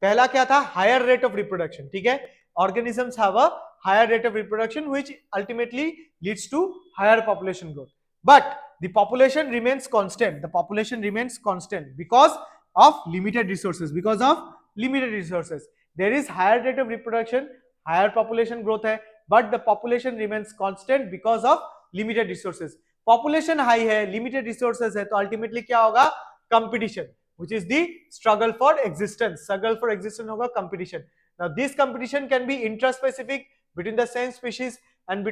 [SPEAKER 1] पहला क्या था, हायर रेट ऑफ रिप्रोडक्शन, ठीक है. Organisms have a higher rate of reproduction which ultimately leads to higher population growth, but the population remains constant, because of limited resources, there is higher rate of reproduction higher population growth है, but the population remains constant because of limited resources. Population high है, limited resources है, तो ultimately क्या होगा, competition, which is the struggle for existence. Struggle for existence होगा competition. Now this competition can be intraspecific between the same species and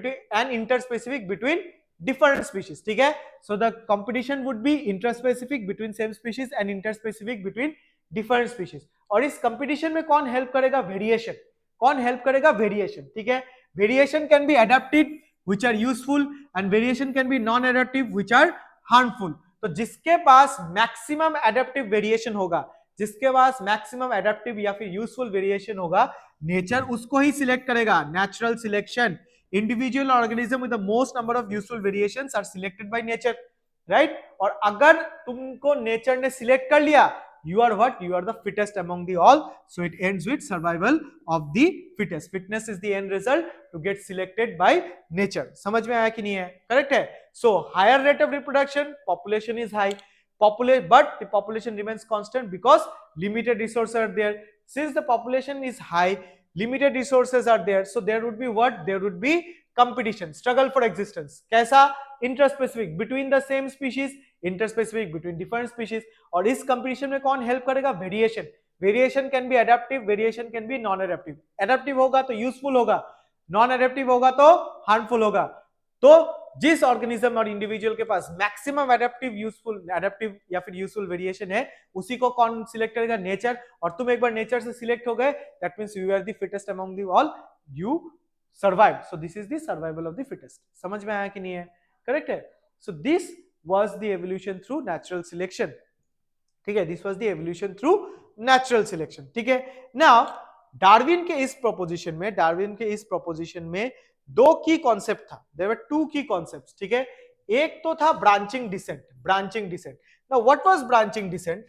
[SPEAKER 1] interspecific between different species. ठीक है, so the competition would be intraspecific between same species and interspecific between different species. और इस competition में कौन help करेगा, variation. कौन help करेगा, variation. ठीक है, variation can be adaptive which are useful and variation can be non-adaptive which are harmful. तो जिसके पास मैक्सिमम एडेप्टिव वेरिएशन होगा, जिसके पास मैक्सिमम एडेप्टिव या फिर यूजफुल वेरिएशन होगा, नेचर उसको ही सिलेक्ट करेगा, natural selection. Individual organism with the most number of useful variations are selected by nature, right. और अगर तुमको नेचर ने सिलेक्ट कर लिया, you are what, you are the fittest among the all, so it ends with survival of the fittest. Fitness is the end result to get selected by nature. समझ में आया कि नहीं है, करेक्ट है. So higher rate of reproduction, population is high, but the population remains constant because limited resources are there. Since the population is high, limited resources are there, so there would be what, there would be competition, struggle for existence. कैसा, interspecific between the same species, interspecific between different species. और इस competition में कौन help करेगा, variation. Variation can be adaptive, variation can be non adaptive. Adaptive होगा तो useful होगा, non adaptive होगा तो हार्मफुल होगा. तो जिस ऑर्गेनिज्म और इंडिविजुअल के पास मैक्सिमम एडेप्टिव या फिर यूजफुल वेरिएशन है, उसी को कौन सिलेक्ट करेगा, नेचर. और तुम एक बार नेचर से सिलेक्ट हो गए, that means you are the fittest among the all, you survive. So this is the survival of the fittest. समझ में आया कि नहीं है, करेक्ट है. So this was the evolution through natural selection. ठीक है, this was the evolution through natural selection. ठीक है. Now डार्विन के इस प्रोपोजिशन में दो की कॉन्सेप्ट था. There were two key concepts. ठीक है, एक तो था branching descent. Now what was branching descent?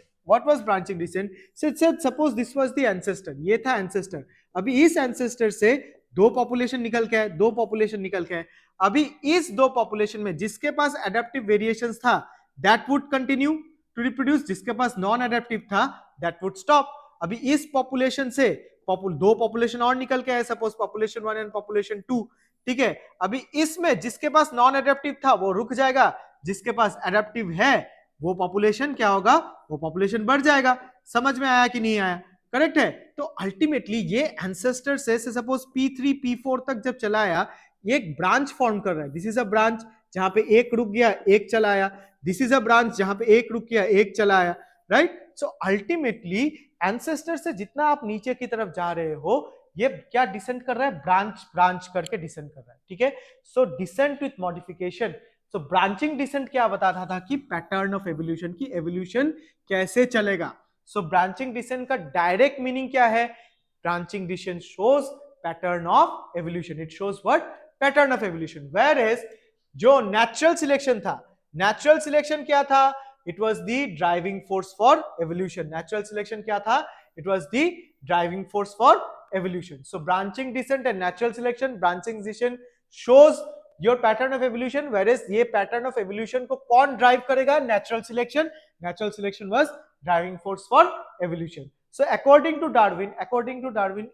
[SPEAKER 1] Suppose this was the ancestor, ये था ancestor. अभी इस ancestor से दो पॉपुलेशन निकल के आए. अभी इस दो पॉपुलेशन में जिसके पास एडेप्टिव वेरिएशंस था, that would continue to reproduce, जिसके पास नॉन एडेप्टिव था, दैट वुड स्टॉप. अभी इस पॉपुलेशन से दो पॉपुलेशन और निकल के आए, सपोज पॉपुलेशन 1 एंड पॉपुलेशन 2. ठीक है, अभी इसमें जिसके पास नॉन एडेप्टिव था वो रुक जाएगा, जिसके पास एडेप्टिव है वो पॉपुलेशन क्या होगा, वो पॉपुलेशन बढ़ जाएगा. समझ में आया कि नहीं आया, करेक्ट है. तो अल्टीमेटली ये एंसेस्टर से सपोज P3 P4 तक जब चला आया, एक ब्रांच फॉर्म कर रहा है. दिस इज अ ब्रांच जहां पे एक रुक गया, एक चला आया. दिस इज अ ब्रांच जहां पे एक रुक गया, एक चला आया, राइट. सो अल्टीमेटली एंसेस्टर से जितना आप नीचे की तरफ जा रहे हो, ये क्या डिसेंड कर रहा है, ब्रांच करके डिसेंड कर रहा है. ठीक है, so descent with modification. So branching descent क्या बताता था कि पैटर्न ऑफ एवोल्यूशन की एवोल्यूशन कैसे चलेगा. सो ब्रांचिंग डिसेंट का डायरेक्ट मीनिंग क्या है, branching descent shows pattern of evolution. It shows what, pattern of evolution. Whereas जो नेचुरल सिलेक्शन था, नेचुरल सिलेक्शन क्या था, it was the driving force for evolution. Natural selection क्या था, it was the driving force for evolution. So branching descent and natural selection, branching descent shows your pattern of evolution, whereas ये pattern of evolution को कौन drive करेगा, natural selection. Natural selection was driving force for evolution. So according to Darwin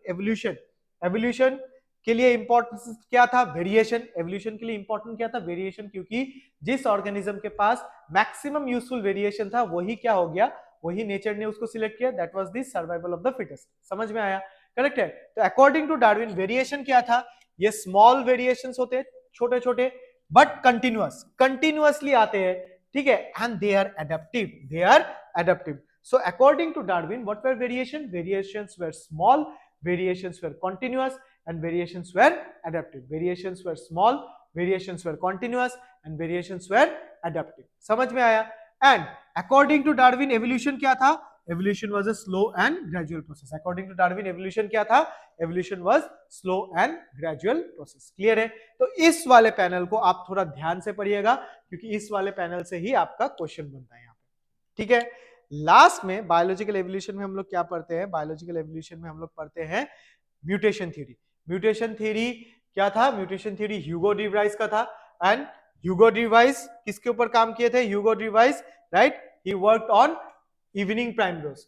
[SPEAKER 1] evolution के लिए importance क्या था, variation. Evolution के लिए इंपॉर्टेंट क्या था, वेरिएशन. क्योंकि जिस ऑर्गेनिज्म के पास मैक्सिमम यूजफुल वेरिएशन था, वही क्या हो गया, वही नेचर ने उसको सिलेक्ट किया. That was the survival of the fittest. समझ में आया, करेक्ट है. तो अकॉर्डिंग टू डार्विन वेरिएशन क्या था, ये स्मॉल वेरिएशंस होते हैं, छोटे छोटे, बट कंटिन्यूअसली आते हैं. ठीक है, and they are adaptive. So according to Darwin what were variations were small, variations were continuous, and variations were adaptive. Variations were small, variations were continuous, and variations were adaptive. समझ में आया. And according to Darwin evolution क्या था, evolution was a slow and gradual process. According to Darwin evolution क्या था, evolution was slow and gradual process. Clear है. तो इस वाले पैनल को आप थोड़ा ध्यान से पढ़िएगा, क्योंकि इस वाले पैनल से ही आपका क्वेश्चन बनता है यहाँ पे. ठीक है, लास्ट में बायोलॉजिकल एवोल्यूशन में हम लोग क्या पढ़ते हैं, बायोलॉजिकल एवोल्यूशन में हम लोग पढ़ते हैं म्यूटेशन थ्योरी. म्यूटेशन थ्योरी क्या था, म्यूटेशन थ्योरी ह्यूगो डी व्राइस का था. एंड ह्यूगो डी व्राइस किसके ऊपर काम किए थे, Hugo de Vries, right, he worked on evening primrose.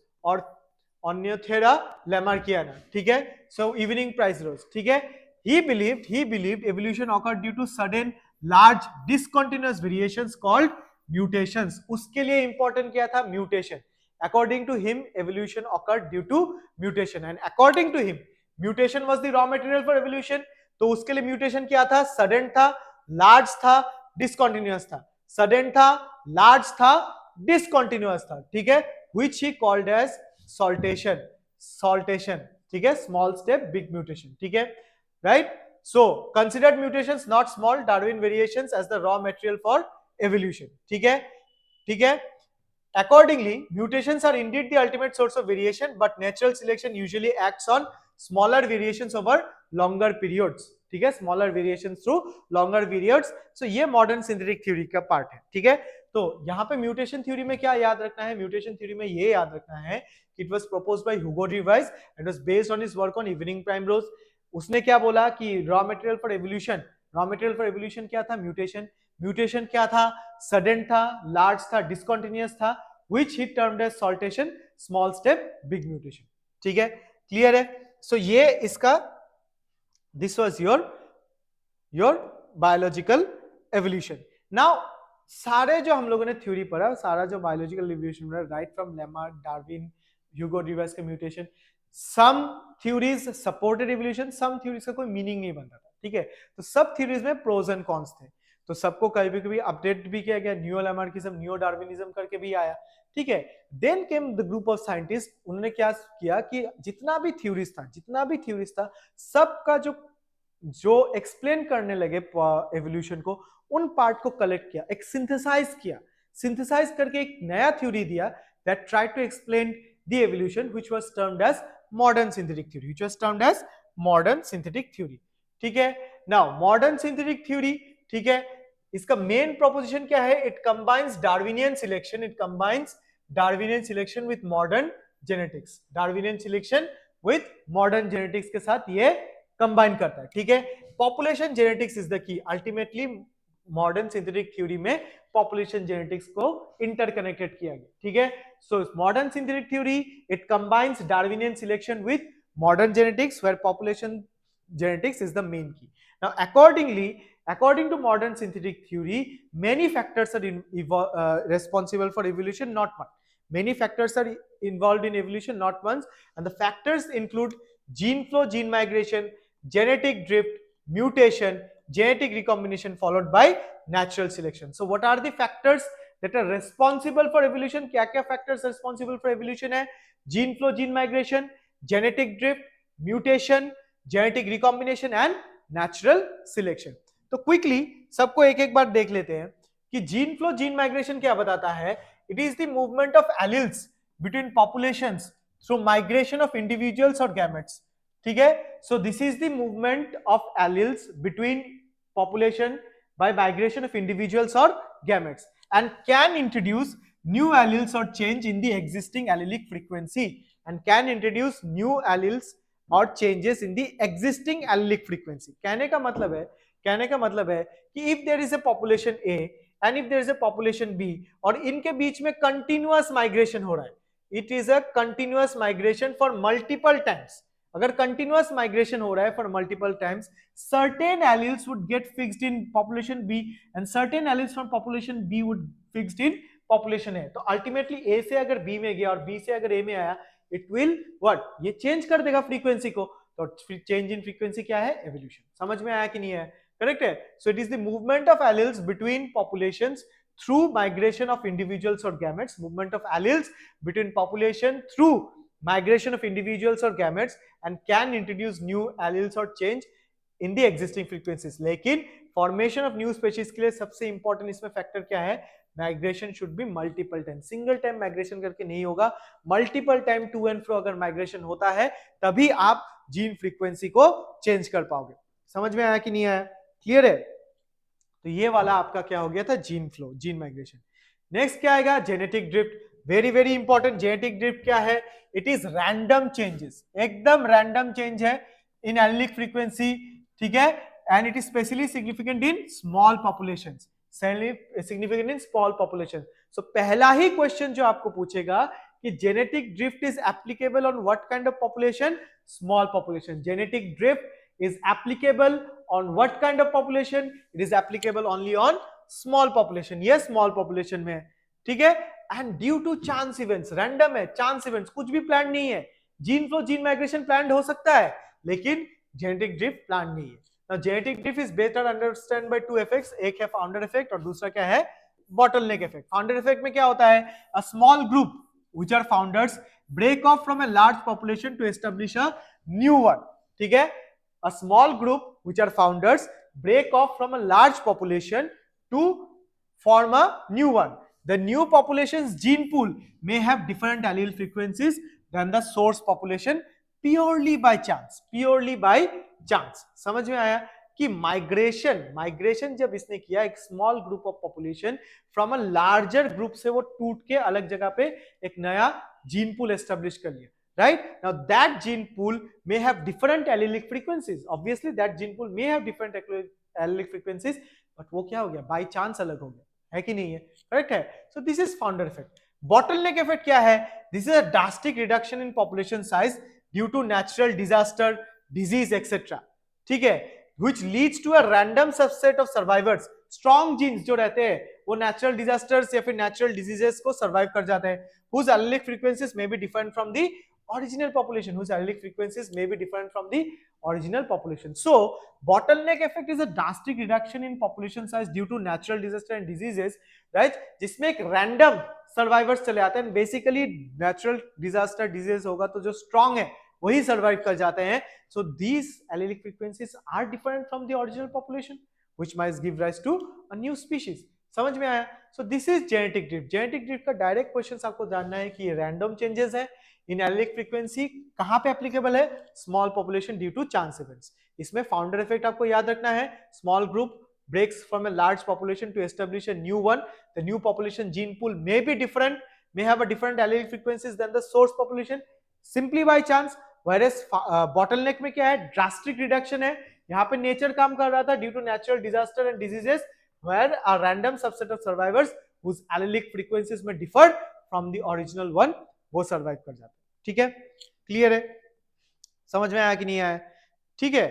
[SPEAKER 1] Oenothera lamarckiana, ठीक है. सो इवनिंग प्राइस रोज, ठीक है. he believed evolution occurred due to sudden large discontinuous variations called mutations. उसके लिए इंपॉर्टेंट क्या था? Mutation. according to him evolution occurred due to mutation, and according to him mutation was the raw material for evolution. तो उसके लिए mutation क्या था? Sudden था, लार्ज था, डिसकंटिन्यूअस था. सडन था, लार्ज था, डिसकंटिन्यूअस था, ठीक है. which he called as saltation, ठीक है. स्मॉल स्टेप बिग म्यूटेशन, ठीक है. right. So considered mutations not small Darwin variations as the raw material for evolution, ठीक है, ठीक है. Accordingly mutations are indeed the ultimate source of variation, but natural selection usually acts on smaller variations over longer periods, ठीक है. smaller variations through longer periods. So ये modern synthetic theory का part है, ठीक है. तो यहाँ पे म्यूटेशन थ्योरी में क्या याद रखना है? म्यूटेशन थ्योरी में ये याद रखना है कि it was proposed by Hugo de Vries and was based on his work on evening primrose. उसने क्या बोला कि रॉ मटेरियल फॉर एवोल्यूशन क्या था? म्यूटेशन. म्यूटेशन क्या था? सडन था, लार्ज था, डिसकंटिन्यूअस था, which he termed as saltation, small step big mutation, ठीक है. क्लियर है? सो ये इसका this was your biological evolution. Now सारे जो हम लोगों ने थ्योरी पढ़ा, सारा जो बायोलॉजिकल एवोल्यूशन पढ़ा, right from Lamarck, Darwin, Hugo de Vries का mutation, some theories supported evolution, some theories का कोई मीनिंग नहीं बनता था, ठीक है. तो सब थ्योरीज में प्रोज एंड कॉन्स थे. तो सबको कभी कभी अपडेट भी किया गया, न्यू लैमार्किज्म, न्यू डार्विनिज्म करके भी आया, ठीक है. Then came the group of scientist. उन्होंने क्या किया कि जितना भी थ्योरीज था सबका जो एक्सप्लेन करने लगे एवोल्यूशन को, उन पार्ट को कलेक्ट किया, एक सिंथेसाइज करके एक नया थ्योरी दिया that tried to explain the evolution, which was termed as modern synthetic theory, ठीक है. now modern synthetic theory, ठीक है, इसका मेन प्रोपोजिशन क्या है? it combines Darwinian selection with modern genetics के साथ ये कंबाइन करता है, ठीक है. Population genetics is the key. Ultimately modern synthetic theory में पॉपुलेशन जेनेटिक्स को इंटरकनेक्टेड किया गया, ठीक है. So modern synthetic theory it combines Darwinian selection with modern genetics, where population genetics is the main key. Now according to modern synthetic theory, many factors are responsible for evolution, not one. Many factors are involved in evolution, not once, and the factors include gene flow, gene migration, genetic drift, mutation, genetic recombination followed by natural selection. So what are the factors that are responsible for evolution? क्या क्या factors responsible for evolution है? Gene flow, gene migration, genetic drift, mutation, genetic recombination and natural selection. तो quickly सबको एक एक बार देख लेते हैं कि जीन फ्लो, जीन माइग्रेशन क्या बताता है? It is the movement of alleles between populations through migration of individuals और गैमेट्स, ठीक है. So this is the movement of alleles between population by migration of individuals और gametes and can introduce new alleles और change in the existing allelic frequency and can introduce new alleles और changes in the existing allelic frequency. कहने का मतलब है कि if there is a population A and if there is a population B और इनके बीच में कंटिन्यूअस माइग्रेशन हो रहा है, it is a continuous migration for multiple times. अगर कंटिन्यूअस माइग्रेशन हो रहा है for multiple times, certain alleles would get fixed in population B and certain alleles from population B would fixed in population A. तो ultimately ए से अगर B में गया और बी से अगर ए में आया, इट विल व्हाट, ये चेंज कर देगा फ्रीक्वेंसी को. तो चेंज इन फ्रीक्वेंसी क्या है? एवोल्यूशन. समझ में आया कि नहीं है? करेक्ट है. So it is the movement of alleles between populations through migration of individuals और gametes. Movement of alleles between population through migration of individuals और gametes and can introduce new alleles और change in the existing frequencies. लेकिन formation of new species के लिए सबसे important इसमें factor क्या है? Migration should be multiple time. Single time migration करके नहीं होगा, मल्टीपल टाइम टू एंड फ्रो अगर माइग्रेशन होता है तभी आप जीन फ्रीक्वेंसी को चेंज कर पाओगे. समझ में आया कि नहीं आया? क्लियर है? तो ये वाला आपका क्या हो गया था? Gene flow, gene migration. Next क्या आएगा? Genetic drift. Very very important. Genetic drift क्या है? इट इज रैंडम चेंजेस, एकदम रैंडम चेंज है इन एलिलिक फ्रीक्वेंसी, ठीक है. And it is specially significant in small populations, significant in small population. So पहला ही क्वेश्चन जो आपको पूछेगा कि genetic drift is applicable on what kind of population, small population. Genetic drift is applicable on what kind of population, it is applicable only on small population. ये small population में है, ठीक है। And due to chance events, random है, chance events, कुछ भी plan नहीं है। Gene flow, gene migration plan हो सकता है, लेकिन जेनेटिक ड्रिफ्ट प्लान नहीं है। Now, genetic drift is based on understand by two effects, एक है फाउंडर इफेक्ट और दूसरा क्या है, बॉटलनेक इफेक्ट। फाउंडर इफेक्ट में क्या होता है, a small group which are founders break off from a large population to establish a new one, ठीक है। a small group which are founders break off from a large population to form a new one. The new population's gene pool may have different allele frequencies than the source population purely by chance, purely by chance. समझ में आया कि migration जब इसने किया, एक small group of population from a larger group से वो टूट के अलग जगह पे एक नया जीन पूल एस्टेब्लिश कर लिया, right. Now that gene pool may have different allylic frequencies, obviously that gene pool may have different allylic frequencies, but वो क्या हो गया, बाय चांस अलग हो गया, है कि नहीं है, करेक्ट है। So this is founder effect. Bottleneck effect क्या है, this is a drastic reduction in population size due to natural disaster, disease etcetera, ठीक है, which leads to a random subset of survivors। Strong genes जो रहते हैं वो natural disasters या फिर नेचुरल डिजीजेस को सर्वाइव कर जाते हैं, whose allelic frequencies may be different from the original population, whose allelic frequencies may be different from the original population। So bottleneck effect is a drastic reduction in population size due to natural disaster and diseases, right, जिसमें एक random survivors चले आते हैं। Basically natural disaster disease होगा तो जो strong है वही सर्वाइव कर जाते हैं। So these allelic frequencies are different from the original population, which might give rise to a new species। समझ में आया। So this is genetic drift। genetic drift का डायरेक्ट क्वेश्चन आपको जानना है कि ये रैंडम चेंजेस है इन एलिलिक फ्रीक्वेंसी, कहां पे एप्लीकेबल है, small population due to chance events. इसमें फाउंडर इफेक्ट आपको याद रखना है, small group breaks from a large population to establish a new one। the new population gene pool may be different, may have a different allelic frequencies than the source population simply by chance। whereas bottleneck में क्या है, drastic reduction है, यहाँ पे nature काम कर रहा था due to natural disaster and diseases, where a random subset of survivors whose allelic frequencies में differ from the original one वो सर्वाइव कर जाते हैं, ठीक है, क्लियर है, समझ में आया कि नहीं आया, ठीक है।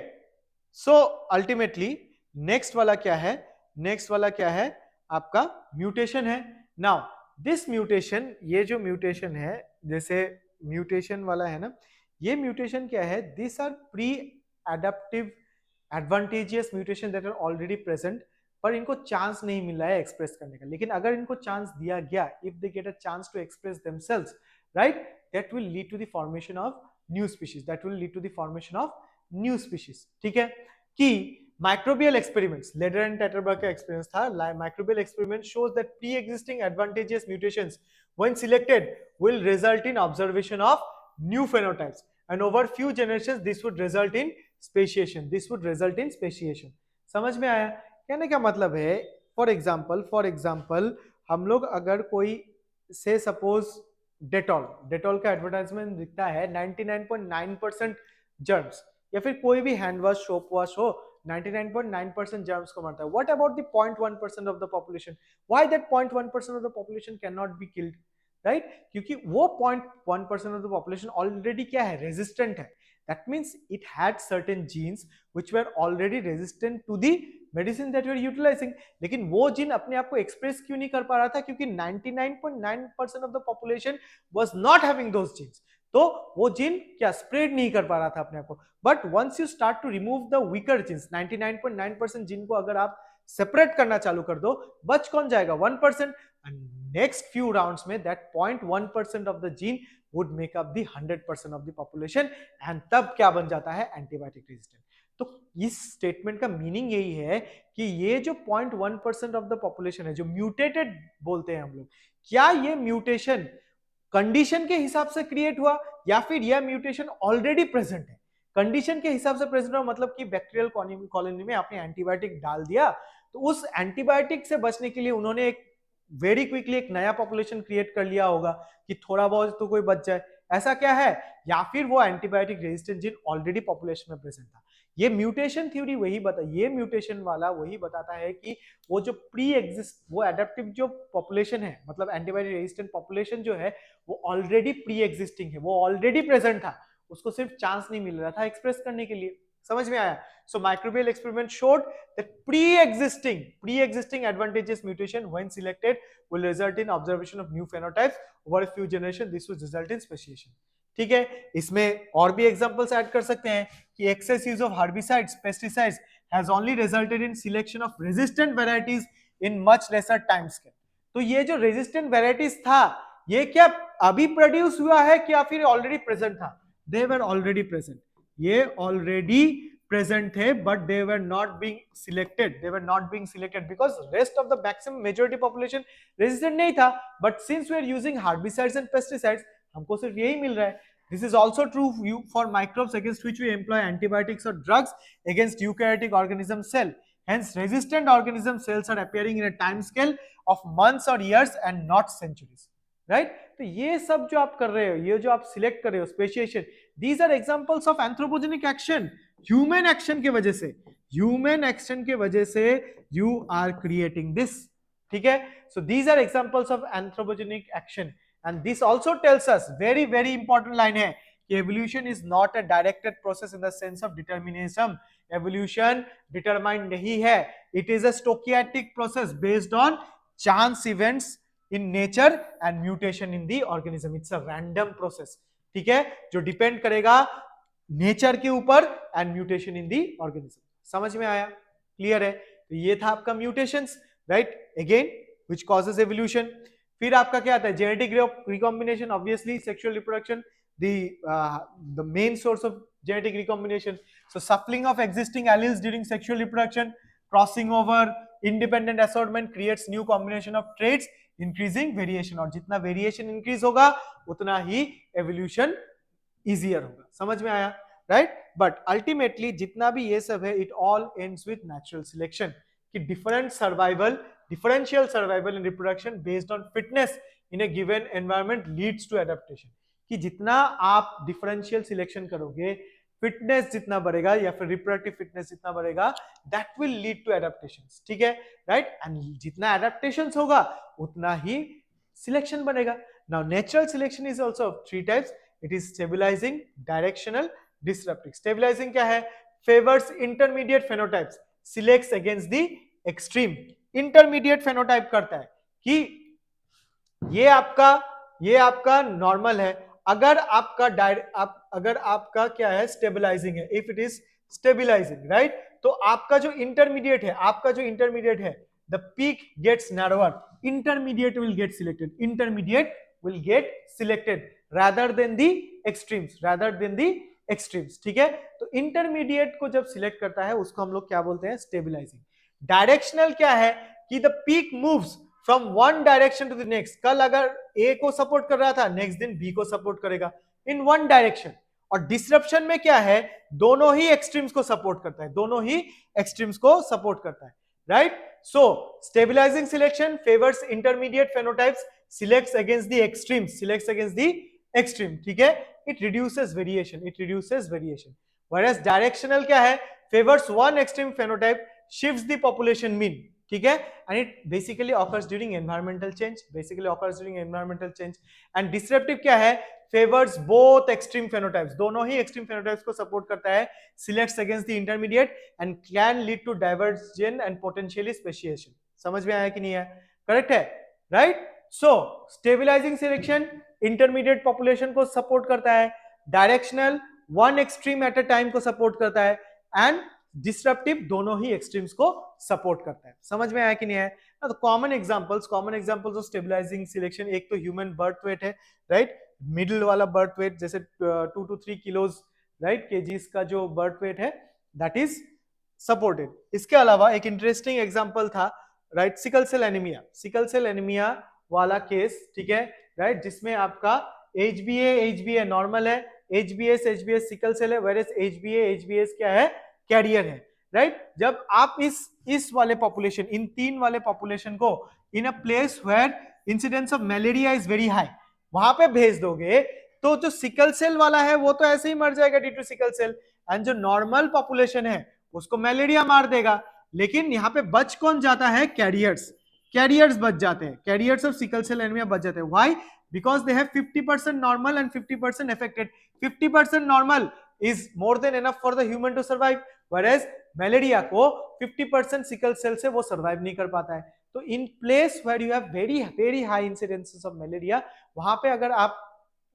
[SPEAKER 1] सो अल्टीमेटली नेक्स्ट वाला क्या है, नेक्स्ट वाला क्या है आपका म्यूटेशन है। नाउ दिस म्यूटेशन, ये जो म्यूटेशन है, जैसे म्यूटेशन वाला है ना, ये म्यूटेशन क्या है, this are pre adaptive advantageous mutation that are already present, पर इनको चांस नहीं मिल रहा है एक्सप्रेस करने का। लेकिन अगर इनको चांस दिया गया, if they get a chance to express themselves, right, that will lead to the formation of new species, that will lead to the formation of new species, ठीक है। कि microbial experiments, Leder and Tetterberg का experience था, microbial experiment shows that pre-existing advantageous mutations when selected will result in observation of new phenotypes, and over few generations this would result in speciation, this would result in speciation। समझ में आया, कहने का मतलब है, for example हम लोग अगर कोई से सपोज डेटॉल का एडवर्टाइजमेंट दिखता है 99.9% जर्म्स, या फिर कोई भी हैंड वॉश, सोप वॉश हो, 99.9% जर्म्स को मारता है। What about the 0.1% of the population, why that 0.1% of the population can not be killed, right, क्योंकि वो 0.1% ऑफ द पॉपुलेशन ऑलरेडी क्या है, रेजिस्टेंट है। That means it had certain genes which were already resistant to the medicine that we are utilizing. लेकिन वो gene अपने आप को एक्सप्रेस क्यों नहीं कर पा रहा था, क्योंकि 99.9% of the population was not having those genes, तो वो जीन क्या स्प्रेड नहीं कर पा रहा था अपने आप को। But once you start to remove the weaker genes, 99.9% gene को अगर आप सेपरेट करना चालू कर दो, बच कौन जाएगा, 1%। नेक्स्ट फ्यू राउंड्स में that 0.1% of the gene would make up the 100% of the population, and तब क्या बन जाता है, एंटीबायोटिक रेजिस्टेंट। तो इस स्टेटमेंट का मीनिंग यही है कि ये जो 0.1% ऑफ द पॉपुलेशन है, जो म्यूटेटेड बोलते हैं हम लोग, क्या ये म्यूटेशन कंडीशन के हिसाब से क्रिएट हुआ या फिर यह म्यूटेशन ऑलरेडी प्रेजेंट है। कंडीशन के हिसाब से प्रेजेंट हुआ मतलब कि बैक्टीरियल कॉलोनी में आपने एंटीबायोटिक डाल दिया, तो उस एंटीबायोटिक से बचने के लिए उन्होंने एक वेरी क्विकली एक नया पॉपुलेशन क्रिएट कर लिया होगा कि थोड़ा बहुत तो कोई बच जाए, ऐसा क्या है, या फिर वो antibiotic resistant gene already population में प्रेजेंट था। ये म्यूटेशन थ्योरी ये म्यूटेशन वाला वही बताता है कि वो जो प्री एग्जिस्ट, वो एडेप्टिव जो पॉपुलेशन है, मतलब एंटीबॉडी रेजिस्टेंट पॉपुलेशन जो है, वो ऑलरेडी प्री एग्जिस्टिंग है, वो ऑलरेडी प्रेजेंट था, उसको सिर्फ चांस नहीं मिल रहा था एक्सप्रेस करने के लिए। समझ में आया? So microbial experiment showed that pre-existing advantageous mutation when selected will result in observation of new phenotypes over a few generations. This will result in speciation. ठीक है, इसमें और भी एग्जांपल्स ऐड कर सकते हैं कि excess use of herbicides, pesticides has only resulted in selection of resistant varieties in much lesser time scale. तो ये जो resistant varieties था, ये क्या अभी प्रोड्यूस हुआ है क्या फिर ऑलरेडी प्रेजेंट था? They were already present. ये ऑलरेडी present थे, but they were not being selected. They were not being selected because rest of the maximum majority population resistant नहीं था. But since we are using herbicides and pesticides, हमको सिर्फ यही मिल रहा है. This is also true for microbes against which we employ antibiotics or drugs against eukaryotic organism cell. Hence, resistant organism cells are appearing in a time scale of months or years and not centuries. Right? तो ये सब जो आप कर रहे हो, ये जो आप सिलेक्ट कर रहे हो, speciation, these are examples of anthropogenic action. Human action के वजह से, ह्यूमन एक्शन के वजह से यू आर क्रिएटिंग दिस. ठीक है, so these are examples of anthropogenic action and this also tells us, very very important line है कि evolution is not a directed process in the sense of determinism. Evolution determined नहीं है, it is a stochastic process based on chance events in nature and mutation in the organism. It's a random process. ठीक है, जो depend करेगा nature के ऊपर and mutation in the organism. समझ में आया? क्लियर है? तो ये था आपका mutations, right, again which causes evolution. फिर आपका क्या आता है? Genetic recombination, obviously sexual reproduction the main source of genetic recombination. So shuffling of existing alleles during sexual reproduction, crossing over, independent assortment creates new combination of traits, increasing variation. और जितना variation increase होगा उतना ही evolution easier होगा. समझ में आया? Right. But ultimately जितना भी ये सब है, it all ends with natural selection, कि differential survival in reproduction based on fitness in a given environment leads to adaptation. कि जितना आप डिफरेंशियल सिलेक्शन करोगे, फिटनेस जितना बढ़ेगा या फिर रिप्रोडक्टिव फिटनेस जितना बढ़ेगा, that will lead to adaptations. ठीक है, राइट. एंड जितना एडेप्टेशंस होगा उतना ही सिलेक्शन बनेगा. Now natural selection is also of three types. It is stabilizing, directional, disruptive. Stabilizing क्या है? Favors intermediate phenotypes, selects against the extreme. Intermediate phenotype करता है कि ये आपका नॉर्मल है. अगर आपका क्या है? स्टेबलाइजिंग है. If it is stabilizing, right, तो आपका जो इंटरमीडिएट है, the peak gets narrower, intermediate will get selected rather than the extremes. ठीक है, तो इंटरमीडिएट को जब सिलेक्ट करता है उसको हम लोग क्या बोलते हैं? स्टेबलाइजिंग. डायरेक्शनल क्या है? कि the peak moves from one direction to the next. कल अगर ए को सपोर्ट कर रहा था, नेक्स्ट दिन बी को सपोर्ट करेगा इन वन डायरेक्शन. और डिसरप्शन में क्या है? दोनों ही एक्सट्रीम्स को सपोर्ट करता है, right. So stabilizing selection favours intermediate phenotypes, selects against the extreme. ठीक है, it reduces variation. Whereas directional क्या है? Favors one extreme phenotype, shifts the population mean. ठीक है, and it basically occurs during environmental change. And disruptive क्या है? Favors both extreme phenotypes. दोनों ही extreme phenotypes को support करता है, selects against the intermediate and can lead to diversion and potentially speciation. समझ में आया कि नहीं है? करेक्ट है, right. So stabilizing selection intermediate population को सपोर्ट करता है, directional one extreme at a time को सपोर्ट करता है, एंड डिसरप्टिव दोनों ही एक्सट्रीम्स को सपोर्ट करता है. समझ में आया कि नहीं है? तो common examples of stabilizing selection, एक तो ह्यूमन बर्थ वेट है, राइट. मिडिल वाला बर्थ वेट जैसे 2 to 3 किलोज, राइट, केजीज का जो बर्थ वेट है, दैट इज सपोर्टेड. इसके अलावा एक इंटरेस्टिंग एग्जांपल था, राइट, सिकल सेल एनीमिया वाला केस. ठीक है, राइट, जिसमें आपका HbA नॉर्मल है, HbS सिकल सेल है, वेयर एज HbS क्या है? कैरियर है, राइट. जब आप इस वाले पॉपुलेशन, इन 3 वाले पॉपुलेशन को in a place where incidence of malaria is very high, वहां पे भेज दोगे, तो जो सिकल सेल वाला है वो तो ऐसे ही मर जाएगा due to sickle cell, and जो नॉर्मल पॉपुलेशन है उसको मलेरिया मार देगा। लेकिन यहाँ पे बच कौन जाता है? कैरियर्स, कैरियर्स बच जाते हैं, carriers of sickle cell anaemia बच जाते हैं। Why? Because they have 50% normal and 50% affected. 50% normal is more than enough for the human to survive, whereas malaria को 50% सिकल सेल से वो सर्वाइव नहीं कर पाता है। तो in place where you have very very high incidences of malaria, वहां पे अगर आप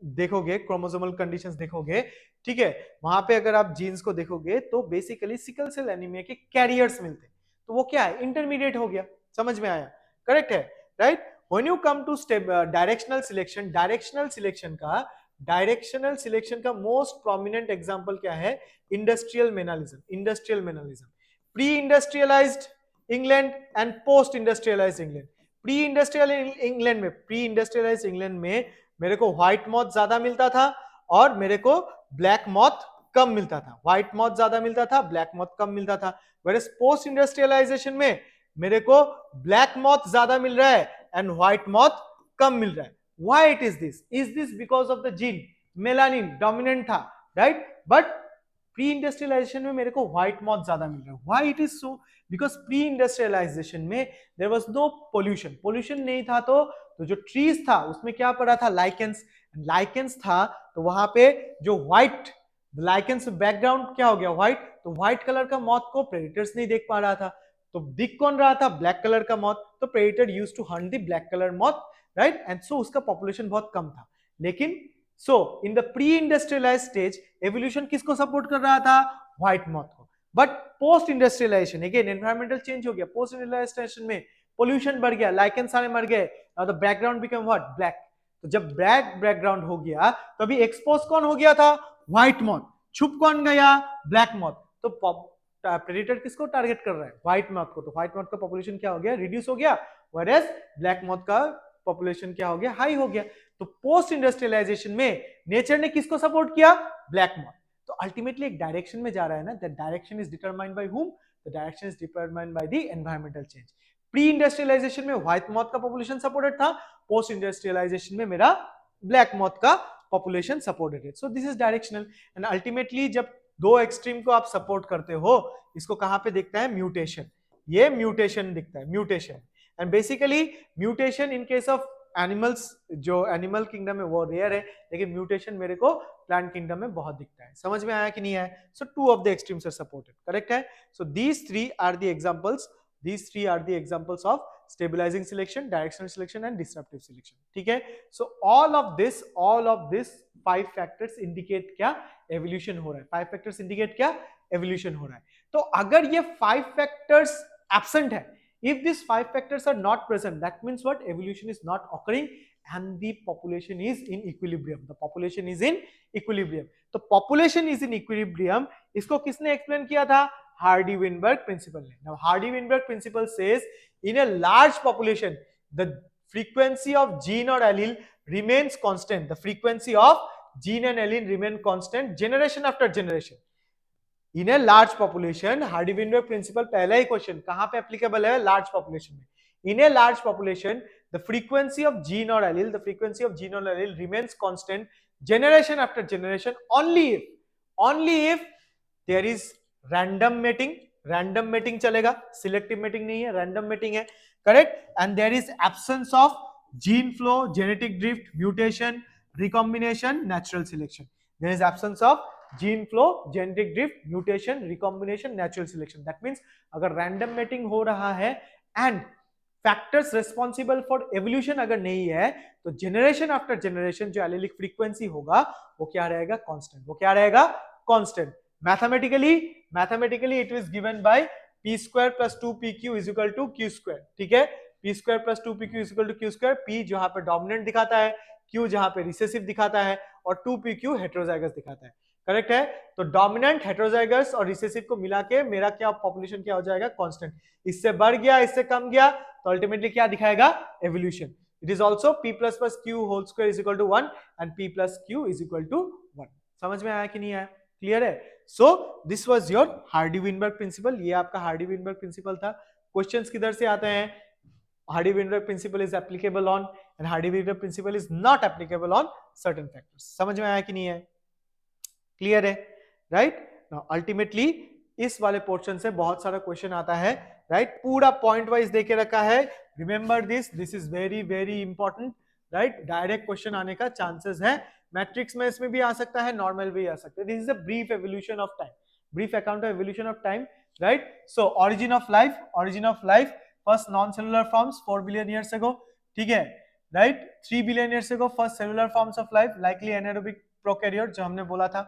[SPEAKER 1] देखोगे क्रोमोसोमल कंडीशंस देखोगे, ठीक है, वहां पे अगर आप जीन्स को देखोगे तो बेसिकली सिकल सेल एनीमिया के कैरियर्स मिलते हैं। तो वो क्या है? इंटरमीडिएट हो गया। समझ में आया? करेक्ट है, right? When you come to step directional selection, directional selection का मोस्ट प्रोमिनेंट एग्जांपल क्या है? Industrial melanism. Industrial melanism, pre industrialized England and post industrialized England. Pre industrialized England में मेरे को व्हाइट मॉथ ज्यादा मिलता था और मेरे को ब्लैक मॉथ कम मिलता था। व्हाइट मॉथ ज्यादा मिलता था, ब्लैक मॉथ कम मिलता था। वेयर पोस्ट इंडस्ट्रियलाइजेशन में मेरे को ब्लैक मॉथ ज्यादा मिल रहा है एंड व्हाइट मॉथ कम मिल रहा है। Why it is this? Is this because of the gene melanin dominant था, राइट? बट प्री इंडस्ट्रियलाइजेशन में मेरे को व्हाइट मॉथ ज्यादा मिल रहा है। Why it is so? Because pre industrialization में there was no pollution, pollution नहीं था। तो जो ट्रीज था उसमें क्या पड़ा था? लाइकेंस। लाइकेंस था तो वहां पे जो व्हाइट लाइकेंस बैकग्राउंड क्या हो गया? व्हाइट। तो व्हाइट कलर का मॉथ को प्रेडेटर्स नहीं देख पा रहा था, तो दिख कौन रहा था? ब्लैक कलर का मॉथ। तो predator used to hunt the black colour moth, right? And so उसका पॉपुलेशन बहुत कम था। लेकिन so in the pre industrialize stage evolution किसको सपोर्ट कर रहा था? व्हाइट मॉथ को। But post industrialization again environmental change हो गया। पोस्ट इंडस्ट्रियलाइजेशन में पोल्यूशन बढ़ गया, लाइकेन सारे मर गए, the background become what? Black. तो जब ब्लैक बैकग्राउंड हो गया तो अभी एक्सपोज कौन हो गया था? White moth. छुप कौन गया? Black moth. तो प्रेडेटर किसको टारगेट कर रहा है? व्हाइट मॉथ को। तो व्हाइट मॉथ का पॉपुलेशन क्या हो गया? रिड्यूस हो गया, व्हेयरएज ब्लैक मॉथ का पॉपुलेशन क्या हो गया? हाई हो गया। तो पोस्ट इंडस्ट्रियलाइजेशन में नेचर ने किसको सपोर्ट किया? Black moth. तो अल्टीमेटली एक डायरेक्शन में जा रहा है ना, that direction is determined by whom? The direction is determined by the environmental change. Pre industrialization में व्हाइट मॉथ का पॉपुलेशन सपोर्टेड था, पोस्ट इंडस्ट्रियलाइजेशन में मेरा ब्लैक मॉथ का पॉपुलेशन सपोर्टेड है। So this is directional. And ultimately जब दो extreme को आप सपोर्ट करते हो, इसको कहां पे दिखता है? म्यूटेशन। ये म्यूटेशन दिखता है, mutation. And basically mutation in case of animals, जो एनिमल किंगडम में वो रेयर है, लेकिन म्यूटेशन मेरे को प्लांट किंगडम में बहुत दिखता है। समझ में आया कि नहीं आया? So two of the extremes are supported, correct है? So these three are the examples, these three are the examples of stabilizing selection, directional selection and disruptive selection. ठीक है? So all of this 5 factors indicate क्या? evolution हो रहा है। 5 factors indicate क्या? evolution हो रहा है। तो अगर ये 5 factors absent है, if these 5 factors are not present, that means what? evolution is not occurring and the population is in equilibrium. The population is in equilibrium. तो population is in equilibrium, इसको किसने explain किया था? Hardy-Weinberg principle. Now Hardy-Weinberg principle says in a large population the frequency of gene or allele remains constant. The frequency of gene and allele remain constant generation after generation. In a large population, Hardy-Weinberg principle पहला ही question कहां पे applicable है? Large population में. In a large population, the frequency of gene or allele remains constant generation after generation only if there is random mating चलेगा, selective mating नहीं है, random mating है, correct? And there is absence of gene flow, genetic drift, mutation, recombination, natural selection. There is absence of gene flow, genetic drift, mutation, recombination, natural selection. That means अगर random mating हो रहा है and factors responsible for evolution अगर नहीं है, तो generation after generation जो allelic frequency होगा वो क्या रहेगा? कांस्टेंट. वो क्या रहेगा? Constant. Mathematically it is given by p square plus 2pq is equal to q square. ठीक है? p square plus 2pq is equal to q square. p जहां पे डोमिनेंट दिखाता है, q जहां पे रिसेसिव दिखाता है और 2pq हेटेरोजाइगस दिखाता है. करेक्ट है? तो डोमिनेंट, हेटेरोजाइगस और रिसेसिव को मिला के मेरा क्या पॉपुलेशन क्या हो जाएगा? कांस्टेंट. इससे बढ़ गया, इससे कम गया तो अल्टीमेटली क्या दिखाएगा? Evolution. It is also p plus plus q whole square is equal to 1 and p plus q is equal to 1. समझ में आया कि नहीं आया? क्लियर है? So this was your Hardy Weinberg principle. ये आपका हार्डी-विनबर्ग प्रिंसिपल था. क्वेश्चंस किधर से आते हैं? Hardy Weinberg principle is applicable on and Hardy Weinberg principle is not applicable on certain factors. समझ में आया कि नहीं है? क्लियर है? राइट? नाउ अल्टीमेटली इस वाले पोर्शन से बहुत सारा क्वेश्चन आता है, राइट? पूरा पॉइंट वाइज देके रखा है, remember this is very very important, right? Direct question आने का चांसेस है, मैट्रिक्स में इसमें भी आ सकता है, नॉर्मल भी आ सकता है. This is a brief evolution of time, brief account of evolution of time, right? So origin of life, first non-cellular forms 4 billion years ago, ठीक है, right? 3 billion years ago first cellular forms of life, likely anaerobic prokaryote जो हमने बोला था,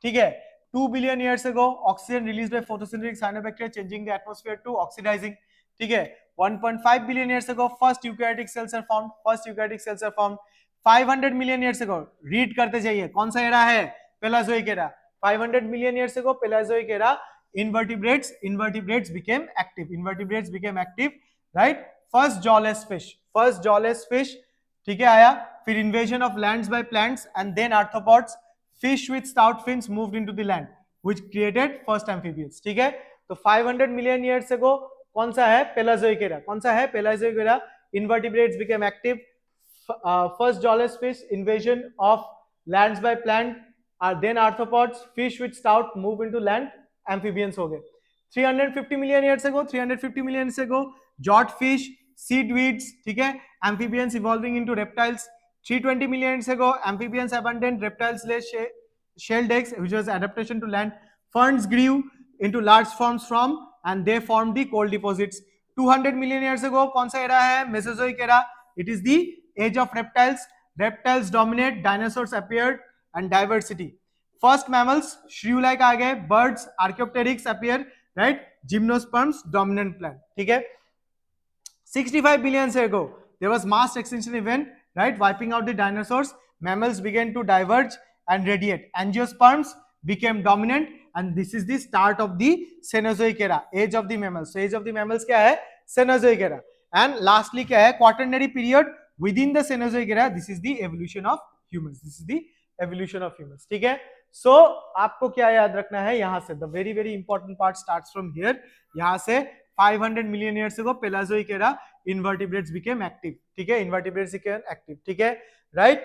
[SPEAKER 1] ठीक है. 2 billion years ago oxygen released by photosynthetic cyanobacteria changing the atmosphere to oxidizing, ठीक है. 1.5 billion years ago first eukaryotic cells are formed. 500 million years ago, read करते जाइए, कौन सा एरा है? पेलाजोइक era. 500 million years ago Paleozoic era, invertebrates became active, right? First jawless fish, ठीक है, आया. फिर invasion of lands by plants and then arthropods, fish with stout fins moved into the land which created first amphibians, ठीक है. तो 500 million years ago कौन सा है? Paleozoic era. कौन सा है? Paleozoic era. Invertebrates became active. First jawless fish, invasion of lands by plant, then arthropods, fish with stout move into land, amphibians हो गए. 350 million years ago jawed fish, seedweeds, ठीक है, amphibians evolving into reptiles. 320 million years ago amphibians abandoned, reptiles lay shelled eggs, which was adaptation to land. Ferns grew into large forms from and they formed the coal deposits. 200 million years ago कौन सा era है? Mesozoic era. It is the age of reptiles dominate, dinosaurs appeared and diversity. First mammals shrew-like आ गए, birds archaeopteryx appear, right? Gymnosperms dominant plant, ठीक है. 65 billion years ago there was mass extinction event, right? Wiping out the dinosaurs. Mammals began to diverge and radiate. Angiosperms became dominant and this is the start of the Cenozoic era, age of the mammals. So age of the mammals क्या है? Cenozoic era. And lastly क्या है? Quaternary period. Within the Cenozoic era, this is the evolution of humans. ठीक है. So आपको क्या याद रखना है यहाँ से? The very very important part starts from here. यहाँ से 500 million years ago Paleozoic era, invertebrates became active, ठीक है, right?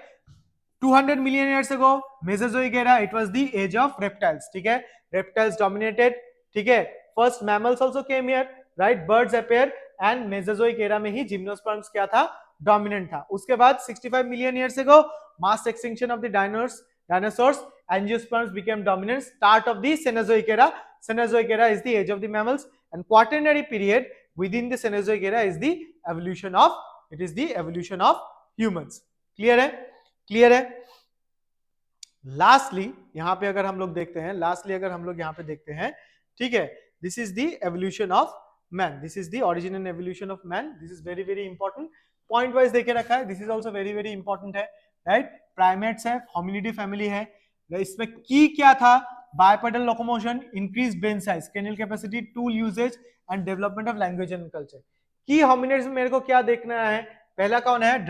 [SPEAKER 1] 200 million years ago Mesozoic era, it was the age of reptiles, ठीक है, reptiles dominated, ठीक है. First mammals also came here, right? Birds appear and Mesozoic era में ही gymnosperms क्या था? Dominant था. उसके बाद 65 million years ago mass extinction of the dinosaurs, angiosperms became dominant. Start of the Cenozoic era. Cenozoic era is the age of the mammals, and quaternary period within the Cenozoic era is the evolution of humans. Clear है? Lastly यहाँ पे अगर हम लोग देखते हैं, ठीक है, this is the evolution of man. This is the origin and evolution of man. This is very very important. Point wise देके रखा है. This is also very very important है, right? Primates है, hominidae family है. इसमें की क्या था? Bipedal locomotion, increased brain size, cranial capacity, tool usage and development of language and culture. की hominids में मेरे को क्या देखना है? पहला कौन है?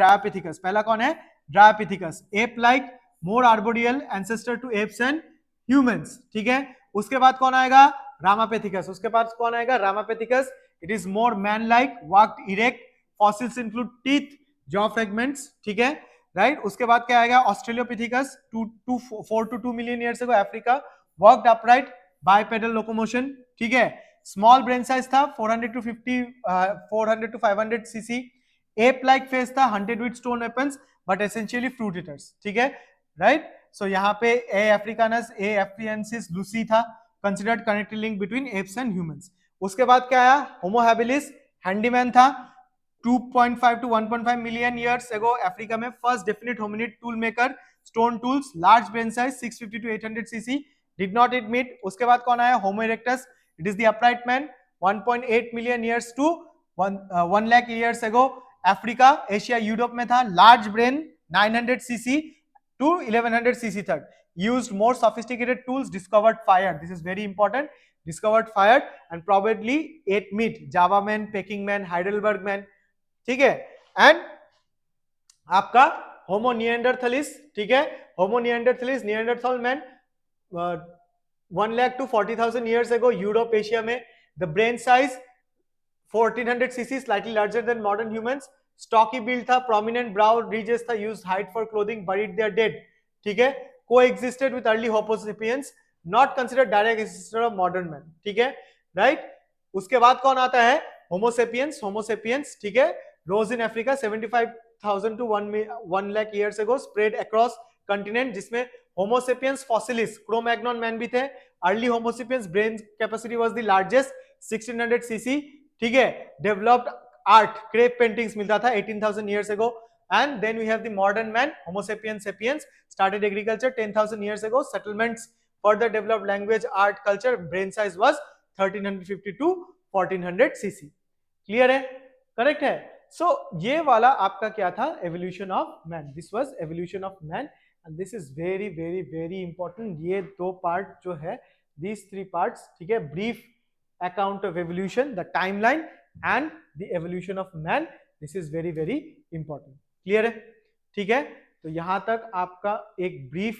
[SPEAKER 1] Dryopithecus. Ape-like, more arboreal, ancestor to apes and humans. ठीक है. उसके बाद कौन आएगा? Ramapithecus. It is more man-like, walked erect. Fossils include teeth, jaw fragments. ठीक है, right? उसके बाद क्या आएगा? Australopithecus, 4 to 2 million years ago, Africa. Walked upright, bipedal locomotion. ठीक है. Small brain size था, 400 to 500 cc. Ape-like face था, hunted with stone weapons, but essentially fruit eaters. ठीक है, right? So यहाँ पे A africanus, A afriensis, Lucy था, considered connected link between apes and humans. उसके बाद क्या आया? Homo habilis, handyman था, 2.5 to 1.5 million years ago, Africa में first definite hominid tool maker, stone tools, large brain size, 650 to 800 cc, did not eat meat. उसके बाद कौन आया? Homo erectus, it is the upright man, 1.8 million years to 1 lakh years ago, Africa, Asia, Europe में था, large brain, 900 cc to 1100 cc third, used more sophisticated tools, discovered fire. This is very important. Discovered fire and probably ate meat. Java man, Peking man, Heidelberg man. ठीक है. And आपका होमो neanderthalensis, ठीक है, Homo neanderthalensis, Neanderthal man, 1 lakh to 40,000 years ago, Europe, Asia में. The brain size 1400 cc, slightly larger than modern humans. Stocky build था, prominent brow ridges था, used hide for clothing, buried their dead. ठीक है, coexisted with early Homo sapiens. Not considered direct ancestor of modern man, ठीक है, right. उसके बाद कौन आता है, होमोसेपियंस, होमोसेपियंस, ठीक है, rose in Africa 75,000 to 1 lakh years ago, spread across continent, जिसमें होमोसेपियंस फॉसिलिस, क्रो-मैग्नॉन मैन भी थे। Early Homo sapiens brain capacity was the largest 1600 cc, ठीक है। डेवलप्ड आर्ट, क्रेप पेंटिंग्स मिलता था 18,000 years ago, and then we have the modern man, homo sapiens sapiens, started agriculture 10,000 years ago, settlements further developed language, art, culture, brain size was 1350 to 1400 cc, clear है, correct है। So ये वाला आपका क्या था, evolution of man, this was evolution of man, and this is very very very important. ये दो part जो है, दीज 3 पार्ट्स, ठीक है, brief account of evolution, the timeline and the evolution of man, this is very very important, clear है, ठीक है। तो यहां तक आपका एक brief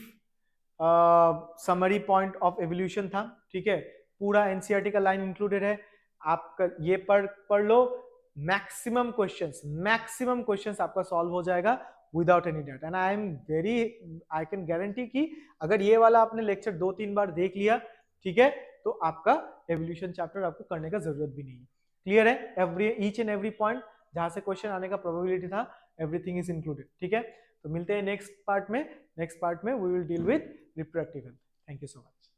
[SPEAKER 1] summary point of evolution था, ठीक है। पूरा एनसीईआरटी का लाइन इंक्लूडेड है, आपका ये पढ़ लो, मैक्सिमम क्वेश्चंस आपका सॉल्व हो जाएगा without any doubt, and I can guarantee कि अगर ये वाला आपने लेक्चर 2-3 बार देख लिया, ठीक है, तो आपका एवोल्यूशन चैप्टर आपको करने का जरूरत भी नहीं है, क्लियर है। ईच एंड एवरी पॉइंट जहां से क्वेश्चन आने का प्रोबेबिलिटी था, एवरीथिंग इज इंक्लूडेड, ठीक है। तो मिलते हैं नेक्स्ट पार्ट में we will deal with reproductive health. Thank you so much.